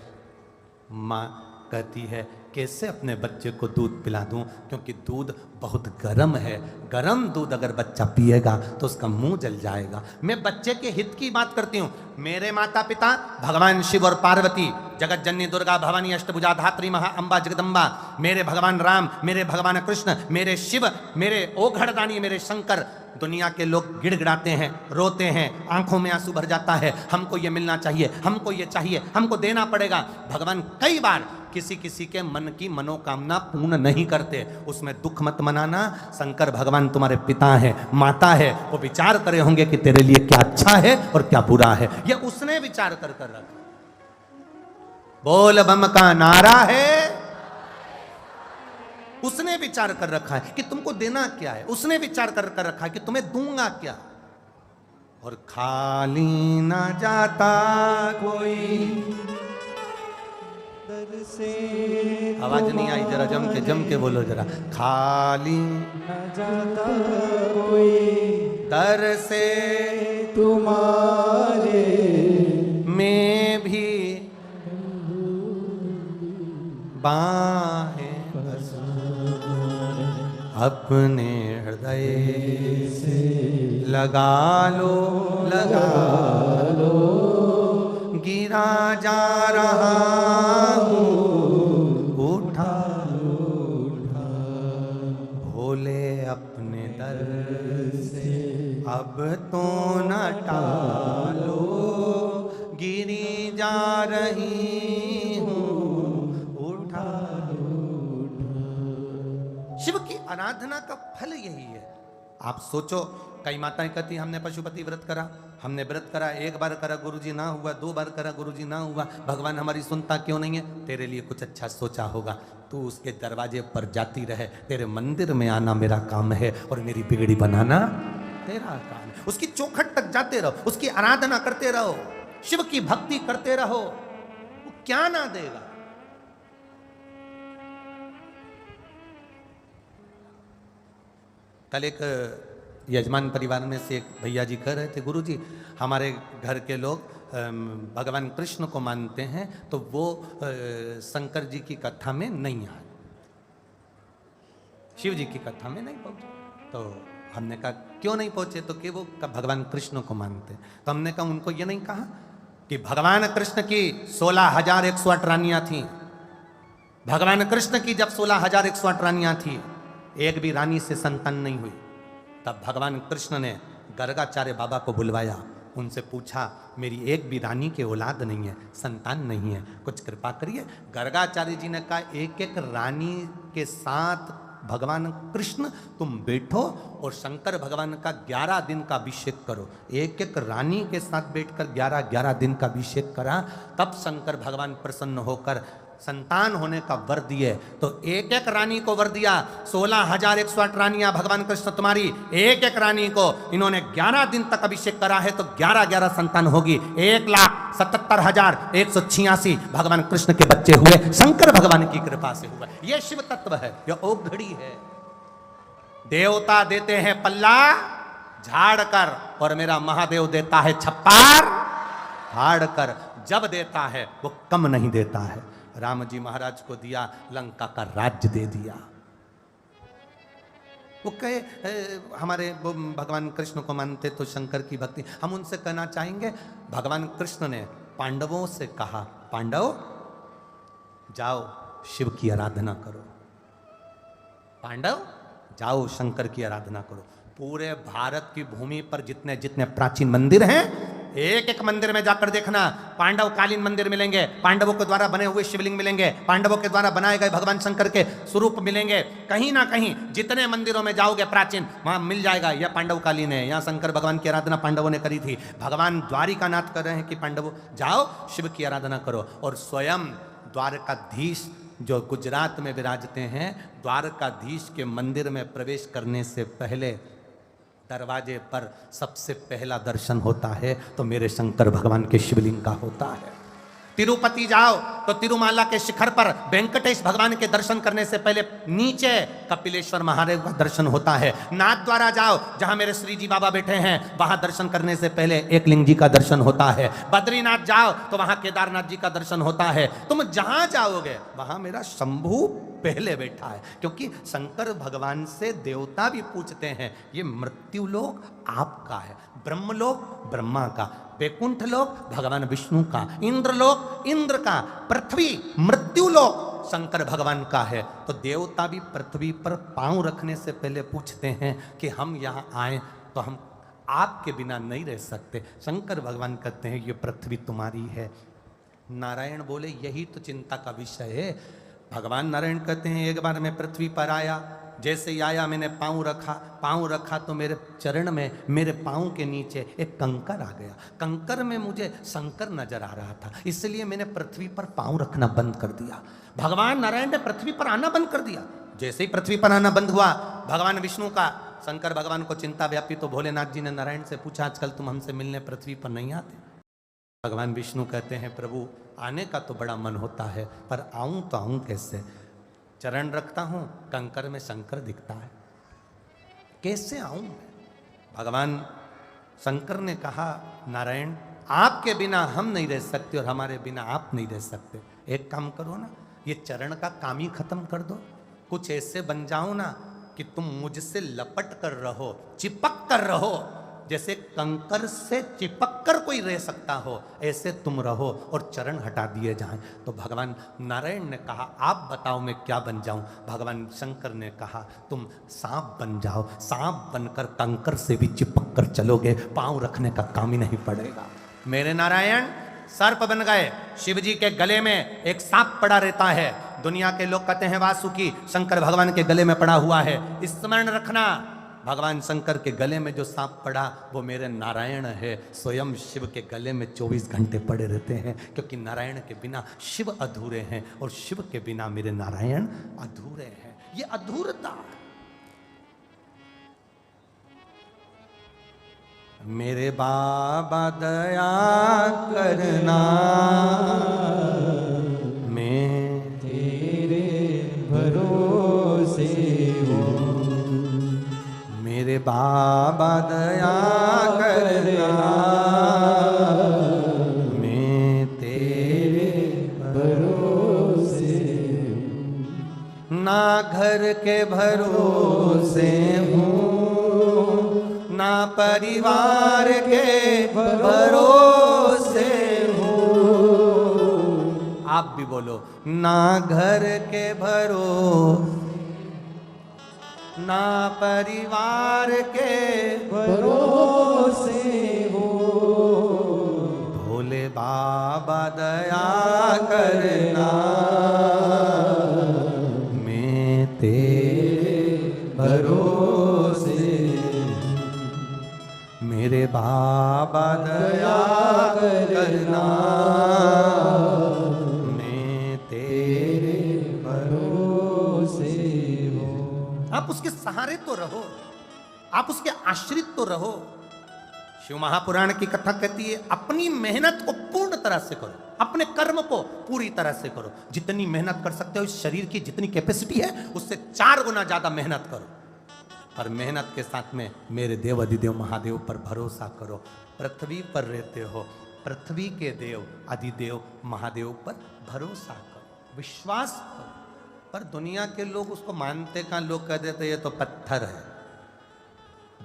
मां कहती है, कैसे अपने बच्चे को दूध पिला दूं, क्योंकि दूध बहुत गर्म है, गर्म दूध अगर बच्चा पिएगा तो उसका मुंह जल जाएगा। मैं बच्चे के हित की बात करती हूँ। मेरे माता पिता भगवान शिव और पार्वती, जगत जननी दुर्गा भवानी अष्टभुजा धात्री महा अम्बा जगदम्बा, मेरे भगवान राम, मेरे भगवान कृष्ण, मेरे शिव, मेरे ओघड़दानी, मेरे शंकर। दुनिया के लोग गिड़गिड़ाते हैं, रोते हैं, आंखों में आंसू भर जाता है, हमको ये मिलना चाहिए, हमको ये चाहिए, हमको देना पड़ेगा। भगवान कई बार किसी किसी के मन की मनोकामना पूर्ण नहीं करते, उसमें दुख मत मनाना। शंकर भगवान तुम्हारे पिता है, माता है, वो विचार करे होंगे कि तेरे लिए क्या अच्छा है और क्या बुरा है, ये उसने विचार कर कर रखा। बोल बम का नारा है, उसने विचार कर रखा है कि तुमको देना क्या है, उसने विचार कर रखा है कि तुम्हें दूंगा क्या। और खाली ना जाता कोई दर से आवाज नहीं आई, जरा जम के बोलो जरा। खाली न जाता कोई दर से तुम्हारे मैं भी बाहें अपने हृदय से लगा लो गिरा जा रहा हूँ उठा भोले अपने दर से अब तो न टालो गिरी जा रही हूँ उठा। शिव की आराधना का फल यही है। आप सोचो, कई माताएं कहती हमने पशुपति व्रत करा, हमने व्रत करा, एक बार करा गुरुजी ना हुआ, 2 बार करा गुरुजी ना हुआ, भगवान हमारी सुनता क्यों नहीं है? तेरे लिए कुछ अच्छा सोचा होगा, तू उसके दरवाजे पर जाती रहे। तेरे मंदिर में आना मेरा काम है और मेरी बिगड़ी बनाना तेरा काम है। उसकी चौखट तक जाते रहो, उसकी आराधना करते रहो, शिव की भक्ति करते रहो, वो क्या ना देगा। कल एक यजमान परिवार में से एक भैया जी कह रहे थे, गुरुजी हमारे घर के लोग भगवान कृष्ण को मानते हैं तो वो शंकर जी की कथा में नहीं आए, शिव जी की कथा में नहीं पहुंचे। तो हमने कहा क्यों नहीं पहुंचे? तो कि वो भगवान कृष्ण को मानते। तो हमने कहा उनको ये नहीं कहा कि भगवान कृष्ण की 16,108 रानियां थी। भगवान कृष्ण की जब 16,108 रानियां थी, एक भी रानी से संतान नहीं हुई, तब भगवान कृष्ण ने गर्गाचार्य बाबा को बुलवाया, उनसे पूछा मेरी एक भी रानी के औलाद नहीं है, संतान नहीं है, कुछ कृपा करिए। गर्गाचार्य जी ने कहा एक एक रानी के साथ भगवान कृष्ण तुम बैठो और शंकर भगवान का 11 दिन का अभिषेक करो। एक एक रानी के साथ बैठकर 11 दिन का अभिषेक करा, तब शंकर भगवान प्रसन्न होकर संतान होने का वर दिए। तो एक एक रानी को वर दिया, 16,108 रानियां भगवान कृष्ण तुम्हारी, एक एक रानी को इन्होंने 11 दिन तक अभिषेक करा है, तो 11 संतान होगी। 1,77,186 भगवान कृष्ण के बच्चे हुए, शंकर भगवान की कृपा से हुआ। यह शिव तत्व है, यह औघड़ी है। देवता देते हैं पल्ला झाड़ कर और मेरा महादेव देता है छप्पर फाड़ कर। जब देता है वो कम नहीं देता है। राम जी महाराज को दिया, लंका का राज्य दे दिया। वो कहे हमारे वो भगवान कृष्ण को मानते तो शंकर की भक्ति। हम उनसे कहना चाहेंगे, भगवान कृष्ण ने पांडवों से कहा, पांडव जाओ शिव की आराधना करो, पांडव जाओ शंकर की आराधना करो। पूरे भारत की भूमि पर जितने जितने प्राचीन मंदिर हैं, एक एक मंदिर में जाकर देखना, पांडव कालीन मंदिर मिलेंगे, पांडवों के द्वारा बने हुए शिवलिंग मिलेंगे, पांडवों के द्वारा बनाए गए भगवान शंकर के स्वरूप मिलेंगे। कहीं ना कहीं जितने मंदिरों में जाओगे प्राचीन, वहां मिल जाएगा यह पांडव कालीन है, यहाँ शंकर भगवान की आराधना पांडवों ने करी थी। भगवान द्वारिकानाथ कर रहे हैं कि पांडवों जाओ शिव की आराधना करो। और स्वयं द्वारकाधीश जो गुजरात में विराजते हैं, द्वारकाधीश के मंदिर में प्रवेश करने से पहले दरवाजे पर सबसे पहला दर्शन होता है तो मेरे शंकर भगवान के शिवलिंग का होता है। तिरुपति जाओ तो तिरुमाला के शिखर पर वेंकटेश भगवान के दर्शन करने से पहले नीचे कपिलेश्वर महादेव का दर्शन होता है। नाथ द्वारा जाओ जहां मेरे श्री जी बाबा बैठे हैं, वहां दर्शन करने से पहले एकलिंग जी का दर्शन होता है। बद्रीनाथ जाओ तो वहां केदारनाथ जी का दर्शन होता है। तुम जहां जाओगे वहां मेरा शंभू पहले बैठा है, क्योंकि शंकर भगवान से देवता भी पूछते हैं ये मृत्यु लोक आपका है, ब्रह्मलोक ब्रह्मा का, वैकुंठ लोक भगवान विष्णु का, इंद्रलोक इंद्र का, पृथ्वी मृत्यु लोक शंकर भगवान का है। तो देवता भी पृथ्वी पर पांव रखने से पहले पूछते हैं कि हम यहाँ आए तो हम आपके बिना नहीं रह सकते। शंकर भगवान कहते हैं ये पृथ्वी तुम्हारी है। नारायण बोले यही तो चिंता का विषय है। भगवान नारायण कहते हैं एक बार मैं पृथ्वी पर आया, जैसे ही आया मैंने पाँव रखा तो मेरे चरण में, मेरे पाँव के नीचे एक कंकर आ गया। कंकर में मुझे शंकर नजर आ रहा था, इसलिए मैंने पृथ्वी पर पाँव रखना बंद कर दिया। भगवान नारायण ने पृथ्वी पर आना बंद कर दिया। जैसे ही पृथ्वी पर आना बंद हुआ, भगवान विष्णु का शंकर भगवान को चिंता व्यापी तो भोलेनाथ जी ने नारायण से पूछा, आजकल तुम हमसे मिलने पृथ्वी पर नहीं आते? भगवान विष्णु कहते हैं, प्रभु आने का तो बड़ा मन होता है, पर आऊं तो आऊं कैसे? चरण रखता हूं, कंकर में शंकर दिखता है, कैसे आऊं? भगवान शंकर ने कहा, नारायण आपके बिना हम नहीं रह सकते और हमारे बिना आप नहीं रह सकते। एक काम करो ना, ये चरण का काम ही खत्म कर दो, कुछ ऐसे बन जाओ ना कि तुम मुझसे लपट कर रहो, चिपक कर रहो, जैसे कंकर से चिपक कर कोई रह सकता हो, ऐसे तुम रहो और चरण हटा दिए जाएं। तो भगवान नारायण ने कहा, आप बताओ मैं क्या बन जाऊं? भगवान शंकर ने कहा, तुम सांप बन जाओ, सांप बनकर कंकर से भी चिपक कर चलोगे, पांव रखने का काम ही नहीं पड़ेगा। मेरे नारायण सर्प बन गए, शिव जी के गले में एक सांप पड़ा रहता है, दुनिया के लोग कहते हैं वासुकी, शंकर भगवान के गले में पड़ा हुआ है। स्मरण रखना, भगवान शंकर के गले में जो सांप पड़ा वो मेरे नारायण है, स्वयं शिव के गले में 24 घंटे पड़े रहते हैं, क्योंकि नारायण के बिना शिव अधूरे हैं और शिव के बिना मेरे नारायण अधूरे हैं। ये अधूरता मेरे बाबा दया करना, मैं तेरे भरोसे हूँ, मेरे बाबा दया करना, मैं तेरे भरोसे ना घर के भरोसे हूँ, ना परिवार के भरोसे हूँ। आप भी बोलो, ना घर के भरोसे, ना परिवार के भरोसे हो, भोले बाबा दया करना, मैं तेरे भरोसे, मेरे बाबा दया करना, मैं तेरे भरोसे हो। आप उसके सहारे तो रहो, आप उसके आश्रित तो रहो। शिव महापुराण की कथा कहती है, अपनी मेहनत को पूर्ण तरह से करो, अपने कर्म को पूरी तरह से करो। जितनी मेहनत कर सकते हो, इस शरीर की जितनी कैपेसिटी है उससे 4 गुना ज्यादा मेहनत करो, और मेहनत के साथ में मेरे देव अधिदेव महादेव पर भरोसा करो। पृथ्वी पर रहते हो, पृथ्वी के देव अधिदेव महादेव पर भरोसा करो, विश्वास करो। पर दुनिया के लोग उसको मानते कहाँ, लोग कह देते ये तो पत्थर है,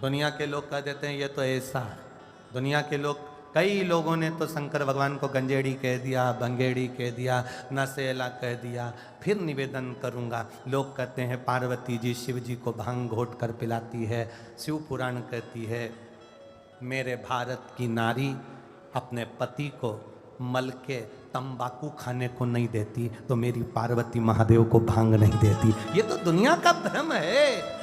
दुनिया के लोग कह देते हैं ये तो ऐसा है। दुनिया के लोग, कई लोगों ने तो शंकर भगवान को गंजेड़ी कह दिया, बंगेड़ी कह दिया, नशेला कह दिया। फिर निवेदन करूंगा, लोग कहते हैं पार्वती जी शिव जी को भांग घोट कर पिलाती है। शिव पुराण कहती है, मेरे भारत की नारी अपने पति को मल के तंबाकू खाने को नहीं देती, तो मेरी पार्वती महादेव को भांग नहीं देती। ये तो दुनिया का भ्रम है।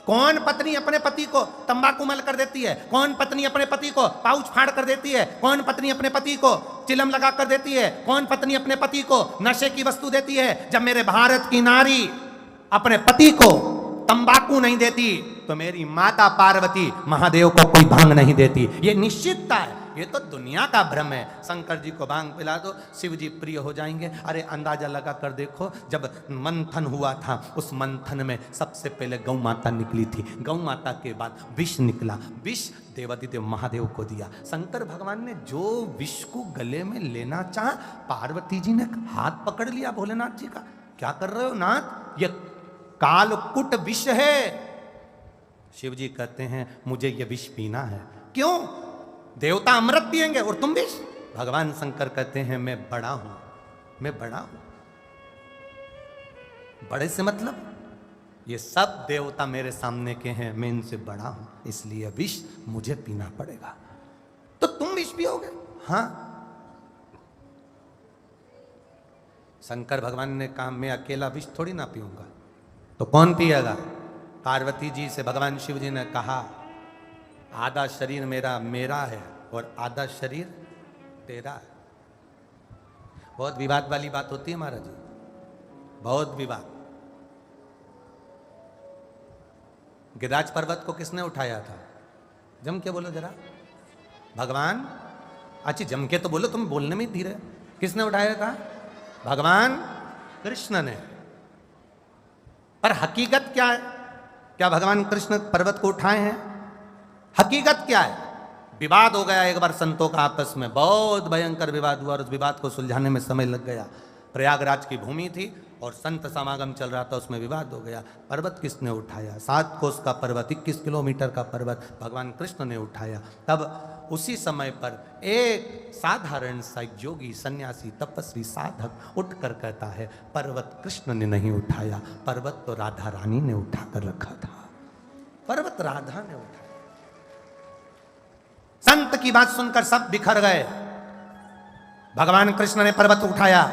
कौन पत्नी अपने पति को तंबाकू मल कर देती है? कौन पत्नी अपने पति को पाउच फाड़ कर देती है? कौन पत्नी अपने पति को चिलम लगा कर देती है? कौन पत्नी अपने पति को नशे की वस्तु देती है? जब मेरे भारत की नारी अपने पति को तंबाकू नहीं देती, तो मेरी माता पार्वती महादेव को कोई भांग नहीं देती। ये निश्चितता है, ये तो दुनिया का भ्रम है। शंकर जी को भांग पिला दो, शिव जी प्रिय हो जाएंगे। अरे अंदाजा लगा कर देखो, जब मंथन हुआ था, उस मंथन में सबसे पहले गौ माता निकली थी, गौ माता के बाद विष निकला, विष देवादिदेव महादेव को दिया। शंकर भगवान ने जो विष को गले में लेना चाहा, पार्वती जी ने हाथ पकड़ लिया भोलेनाथ जी का। क्या कर रहे हो नाथ, ये कालकुट विष है। शिव जी कहते हैं मुझे ये विष पीना है। क्यों? देवता अमृत पिएंगे और तुम विष? भगवान शंकर कहते हैं मैं बड़ा हूं, मैं बड़ा हूं। बड़े से मतलब ये सब देवता मेरे सामने के हैं, मैं इनसे बड़ा हूं, इसलिए विष मुझे पीना पड़ेगा। तो तुम विष पियोगे? हाँ। शंकर भगवान ने कहा मैं अकेला विष थोड़ी ना पीऊंगा, तो कौन पिएगा? पार्वती जी से भगवान शिव जी ने कहा आधा शरीर मेरा है और आधा शरीर तेरा है। बहुत विवाद वाली बात होती है महाराज जी, बहुत विवाद। गिरिराज पर्वत को किसने उठाया था? जम के बोलो जरा। भगवान। अच्छा जम के तो बोलो, तुम बोलने में धीरे। किसने उठाया था? भगवान कृष्ण ने। पर हकीकत क्या है? क्या भगवान कृष्ण पर्वत को उठाए हैं? हकीकत क्या है? विवाद हो गया एक बार संतों का आपस में, बहुत भयंकर विवाद हुआ और उस विवाद को सुलझाने में समय लग गया। प्रयागराज की भूमि थी और संत समागम चल रहा था, उसमें विवाद हो गया। पर्वत किसने उठाया? 7 कोस का पर्वत, 21 किलोमीटर का पर्वत भगवान कृष्ण ने उठाया। तब उसी समय पर एक साधारण सा योगी, सन्यासी, तपस्वी, साधक उठकर कहता है पर्वत कृष्ण ने नहीं उठाया, पर्वत तो राधा रानी ने उठाकर रखा था। पर्वत राधा ने उठाया। संत की बात सुनकर सब बिखर गए। भगवान कृष्ण ने पर्वत उठाया।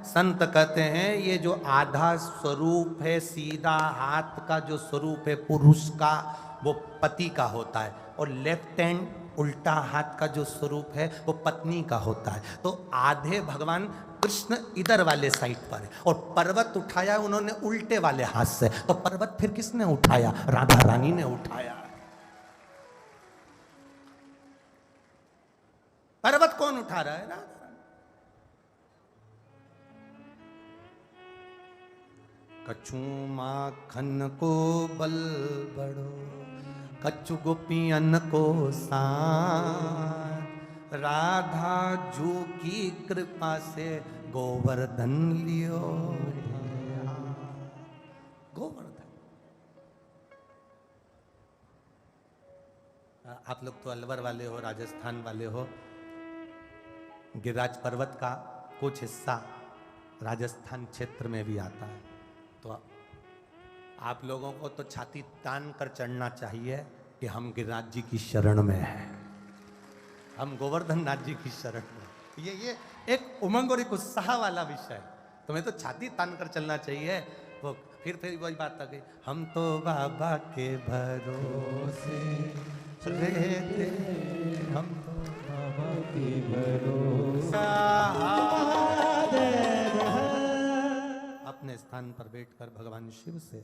संत कहते हैं ये जो आधा स्वरूप है, सीधा हाथ का जो स्वरूप है पुरुष का, वो पति का होता है, और लेफ्ट हैंड उल्टा हाथ का जो स्वरूप है वो पत्नी का होता है। तो आधे भगवान कृष्ण इधर वाले साइड पर है और पर्वत उठाया उन्होंने उल्टे वाले हाथ से। तो पर्वत फिर किसने उठाया? राधा रानी ने उठाया। पर्वत कौन उठा रहा है? राधा रानी। कछु माखन को बल बड़ो, कछु गोपियन को साथ, राधा जू की कृपा से गोवर्धन लियो। गोवर्धन। आप लोग तो अलवर वाले हो, राजस्थान वाले हो। गिरिराज पर्वत का कुछ हिस्सा राजस्थान क्षेत्र में भी आता है। तो आप लोगों को तो छाती तान कर चढ़ना चाहिए कि हम गिरिराज जी की शरण में हैं, हम गोवर्धन नाथ जी की शरण में। ये एक उमंग और एक उत्साह वाला विषय है। तुम्हें तो छाती तान कर चलना चाहिए। वो फिर वही बात आ गई, हम तो बाबा के भरोसे रहते, हम तो बाबा के भरोसे। अपने स्थान पर बैठकर भगवान शिव से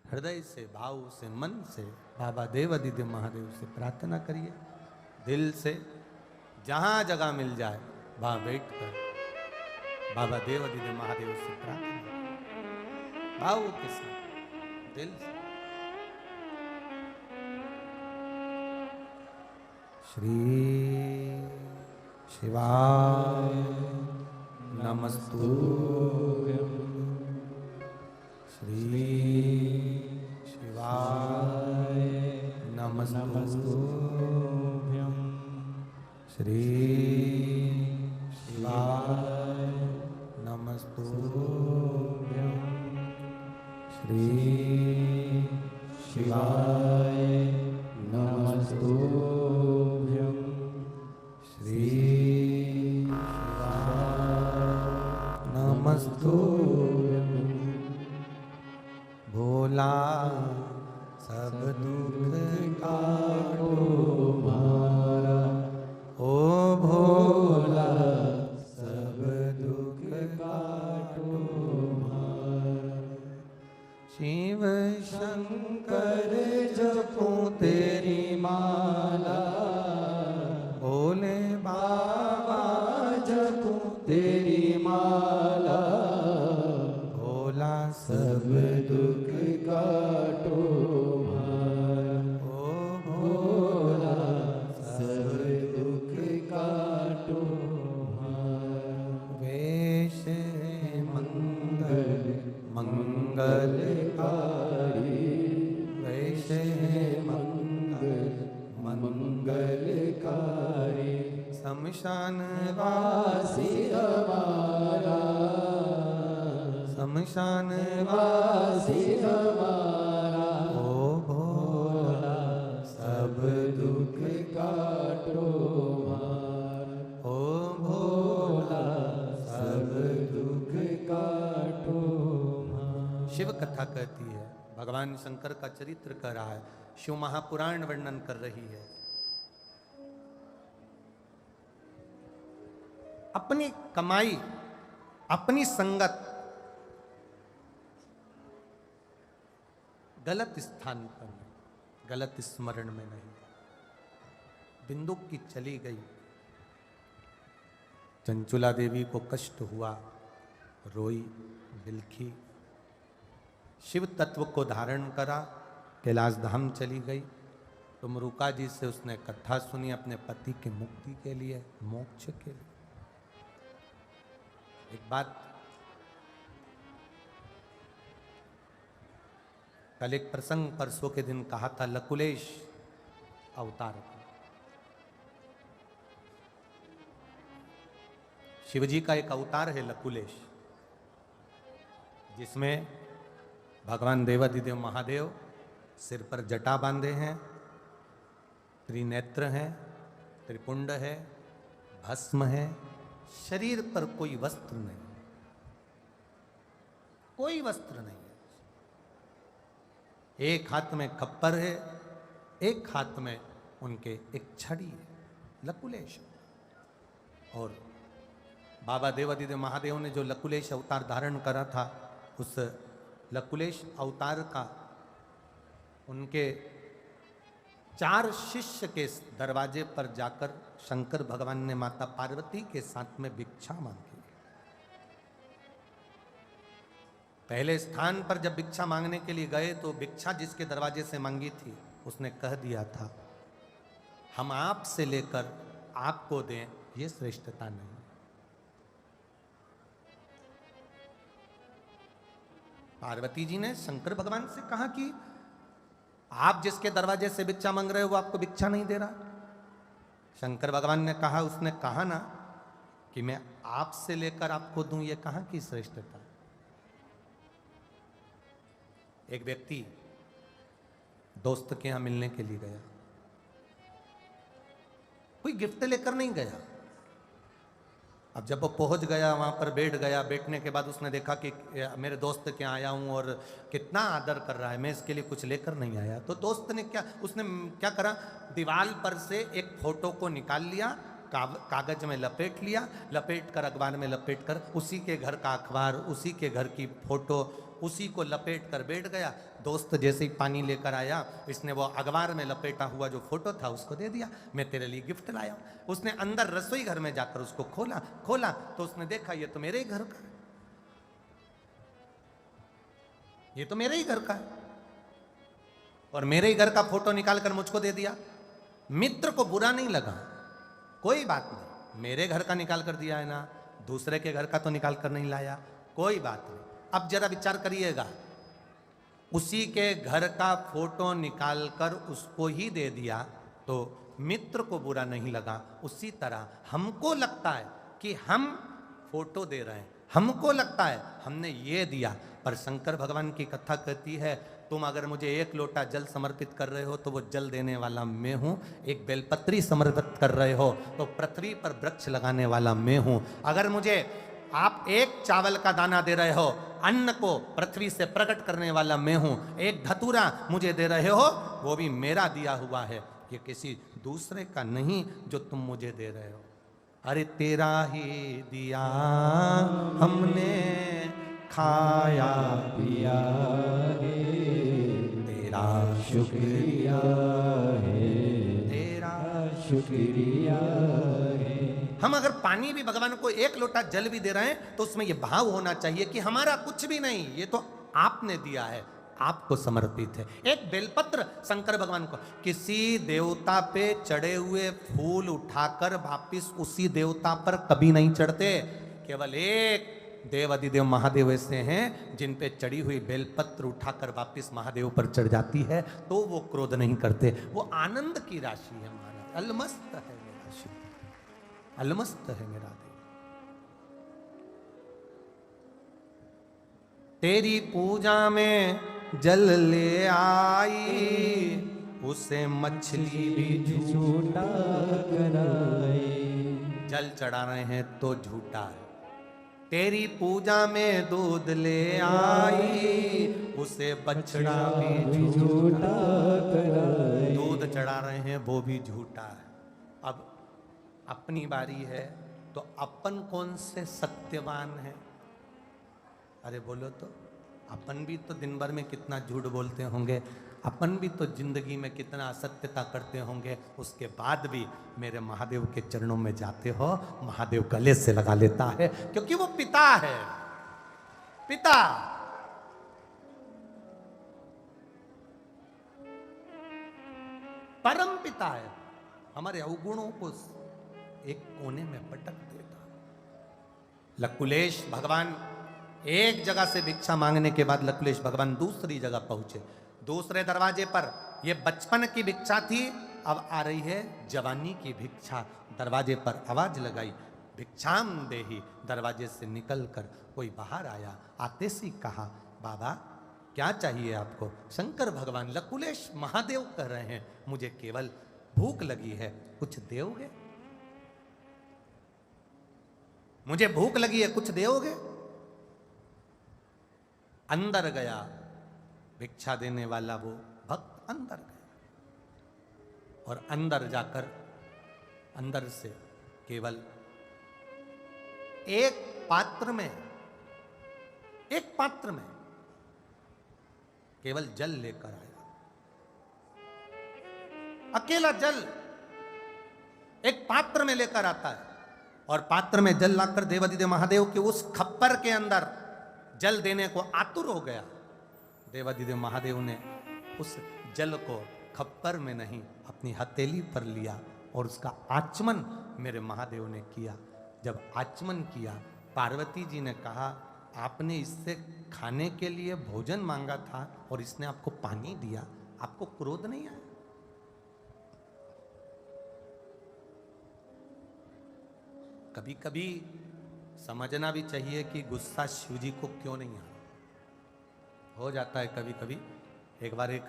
हृदय से, भाव से, मन से बाबा देवादिदेव महादेव से प्रार्थना करिए। दिल से जहां जगह मिल जाए वहां बैठकर बाबा देवादिदेव महादेव से प्रार्थना, भाव के साथ, दिल से। श्री शिवाय नमस्तुभ्यं, श्री शिवाय नमस्तुभ्यं, श्री शिवाय नमस्तुभ्यं, श्री शिवाय नमस्तुभ्यं, श्री नमस्तुभ्यं। भोला सब दुख काटो मारा, ओ भोला सब दुख काटो मारा। शिव शंकर जपो तेरी माला, भोले बाबा जपो तेरी माला, भोला सब दुख काटो मारा, ओ भोला सब दुख काटो मारा। वेश मंगल मंगलकारी, वेश मंगल मंगलकारी, शमशान वासी हमारा, शमशान वासी हमारा, ओ भोला सब दुख काटो मारा, ओ भोला सब दुख काटो मारा। शिव कथा कहती है, भगवान शंकर का चरित्र कह रहा है, शिव महापुराण वर्णन कर रही है। अपनी कमाई, अपनी संगत गलत स्थान पर नहीं। गलत स्मरण में नहीं। बिंदुक की चली गई, चंचुला देवी को कष्ट हुआ, रोई, बिलखी, शिव तत्व को धारण करा, कैलाश धाम चली गई। तो मरुका जी से उसने कथा सुनी अपने पति की मुक्ति के लिए, मोक्ष के लिए। एक बात, कल एक प्रसंग परसों के दिन कहा था, लकुलेश अवतार का। शिवजी का एक अवतार है लकुलेश, जिसमें भगवान देवाधिदेव महादेव सिर पर जटा बांधे हैं, त्रिनेत्र हैं, त्रिपुंड है, भस्म है, शरीर पर कोई वस्त्र नहीं, कोई वस्त्र नहीं है। एक हाथ में खप्पर है, एक हाथ में उनके एक छड़ी है, लकुलेश। और बाबा देवाधिदेव महादेव ने जो लकुलेश अवतार धारण करा था, उस लकुलेश अवतार का उनके 4 शिष्य के दरवाजे पर जाकर शंकर भगवान ने माता पार्वती के साथ में भिक्षा मांगी। पहले स्थान पर जब भिक्षा मांगने के लिए गए तो भिक्षा जिसके दरवाजे से मांगी थी, उसने कह दिया था, हम आपसे लेकर आपको दें, ये श्रेष्ठता नहीं। पार्वती जी ने शंकर भगवान से कहा कि आप जिसके दरवाजे से भिक्षा मांग रहे हो वो आपको भिक्षा नहीं दे रहा। शंकर भगवान ने कहा, उसने कहा ना कि मैं आपसे लेकर आपको दूं, ये कहां की श्रेष्ठता। एक व्यक्ति दोस्त के यहां मिलने के लिए गया, कोई गिफ्ट लेकर नहीं गया। अब जब वो पहुंच गया, वहां पर बैठ गया, बैठने के बाद उसने देखा कि मेरे दोस्त के यहाँ आया हूं और कितना आदर कर रहा है, मैं इसके लिए कुछ लेकर नहीं आया। तो दोस्त ने उसने क्या करा, दीवार पर से एक फोटो को निकाल लिया, कागज में लपेट लिया, लपेट कर अखबार में लपेट कर उसी के घर का अखबार, उसी के घर की फोटो, उसी को लपेट कर बैठ गया। दोस्त जैसे ही पानी लेकर आया, इसने वो अखबार में लपेटा हुआ जो फोटो था उसको दे दिया, मैं तेरे लिए गिफ्ट लाया हूं। उसने अंदर रसोई घर में जाकर उसको खोला तो उसने देखा, ये तो मेरे ही घर का है, ये तो मेरे ही घर का है, और मेरे ही घर का फोटो निकाल कर मुझको दे दिया। मित्र को बुरा नहीं लगा, कोई बात नहीं, मेरे घर का निकाल कर दिया है ना, दूसरे के घर का तो निकाल कर नहीं लाया, कोई बात नहीं। अब जरा विचार करिएगा, उसी के घर का फोटो निकालकर उसको ही दे दिया तो मित्र को बुरा नहीं लगा। उसी तरह हमको लगता है कि हम फोटो दे रहे हैं, हमको लगता है हमने ये दिया, पर शंकर भगवान की कथा कहती है, तुम अगर मुझे 1 लोटा जल समर्पित कर रहे हो तो वो जल देने वाला मैं हूं, एक बेलपत्री समर्पित कर रहे हो तो पृथ्वी पर वृक्ष लगाने वाला मैं हूं। अगर मुझे आप 1 चावल का दाना दे रहे हो, अन्न को पृथ्वी से प्रकट करने वाला मैं हूं। 1 धतूरा मुझे दे रहे हो, वो भी मेरा दिया हुआ है, ये किसी दूसरे का नहीं जो तुम मुझे दे रहे हो। अरे तेरा ही दिया हमने खाया पिया है, तेरा शुक्रिया है, तेरा शुक्रिया है। हम अगर पानी भी भगवान को 1 लोटा जल भी दे रहे हैं तो उसमें यह भाव होना चाहिए कि हमारा कुछ भी नहीं, ये तो आपने दिया है, आपको समर्पित है। एक बेलपत्र शंकर भगवान को, किसी देवता पे चढ़े हुए फूल उठाकर वापिस उसी देवता पर कभी नहीं चढ़ते। केवल एक देव अधिदेव महादेव ऐसे हैं जिन पे चढ़ी हुई बेलपत्र उठाकर वापिस महादेव पर चढ़ जाती है तो वो क्रोध नहीं करते, वो आनंद की राशि है। महाराज अलमस्त है मेरा शिव, अलमस्त है मेरा देव। तेरी पूजा में जल ले आई, उसे मछली भी झूठा कराए, जल चढ़ा रहे हैं तो झूठा है। तेरी पूजा में दूध ले आई, उसे बछड़ा भी झूठा कराए, दूध चढ़ा रहे हैं वो भी झूठा है। अब अपनी बारी है तो अपन कौन से सत्यवान है? अरे बोलो तो, अपन भी तो दिन भर में कितना झूठ बोलते होंगे। अपन भी तो जिंदगी में कितना असत्यता करते होंगे, उसके बाद भी मेरे महादेव के चरणों में जाते हो, महादेव गले से लगा लेता है, क्योंकि वो पिता है, पिता। परम पिता है, हमारे अवगुणों को एक कोने में पटक देता। लकुलेश भगवान एक जगह से भिक्षा मांगने के बाद लकुलेश भगवान दूसरी जगह पहुंचे, दूसरे दरवाजे पर। ये बचपन की भिक्षा थी, अब आ रही है जवानी की भिक्षा। दरवाजे पर आवाज लगाई, भिक्षाम देही। दरवाजे से निकलकर कोई बाहर आया, आते सी कहा, बाबा क्या चाहिए आपको? शंकर भगवान लकुलेश महादेव कह रहे हैं, मुझे केवल भूख लगी है, कुछ दोगे? मुझे भूख लगी है, कुछ दोगे? अंदर गया भिक्षा देने वाला वो भक्त, अंदर गया और अंदर जाकर अंदर से केवल एक पात्र में केवल जल लेकर आया। अकेला जल एक पात्र में लेकर आता है और पात्र में जल लाकर देवाधिदेव महादेव के उस खप्पर के अंदर जल देने को आतुर हो गया। देवाधिदेव महादेव ने उस जल को खप्पर में नहीं, अपनी हथेली पर लिया और उसका आचमन मेरे महादेव ने किया। जब आचमन किया, पार्वती जी ने कहा, आपने इससे खाने के लिए भोजन मांगा था और इसने आपको पानी दिया, आपको क्रोध नहीं आया? कभी कभी समझना भी चाहिए कि गुस्सा शिव जी को क्यों नहीं आया। हो जाता है कभी कभी। एक बार एक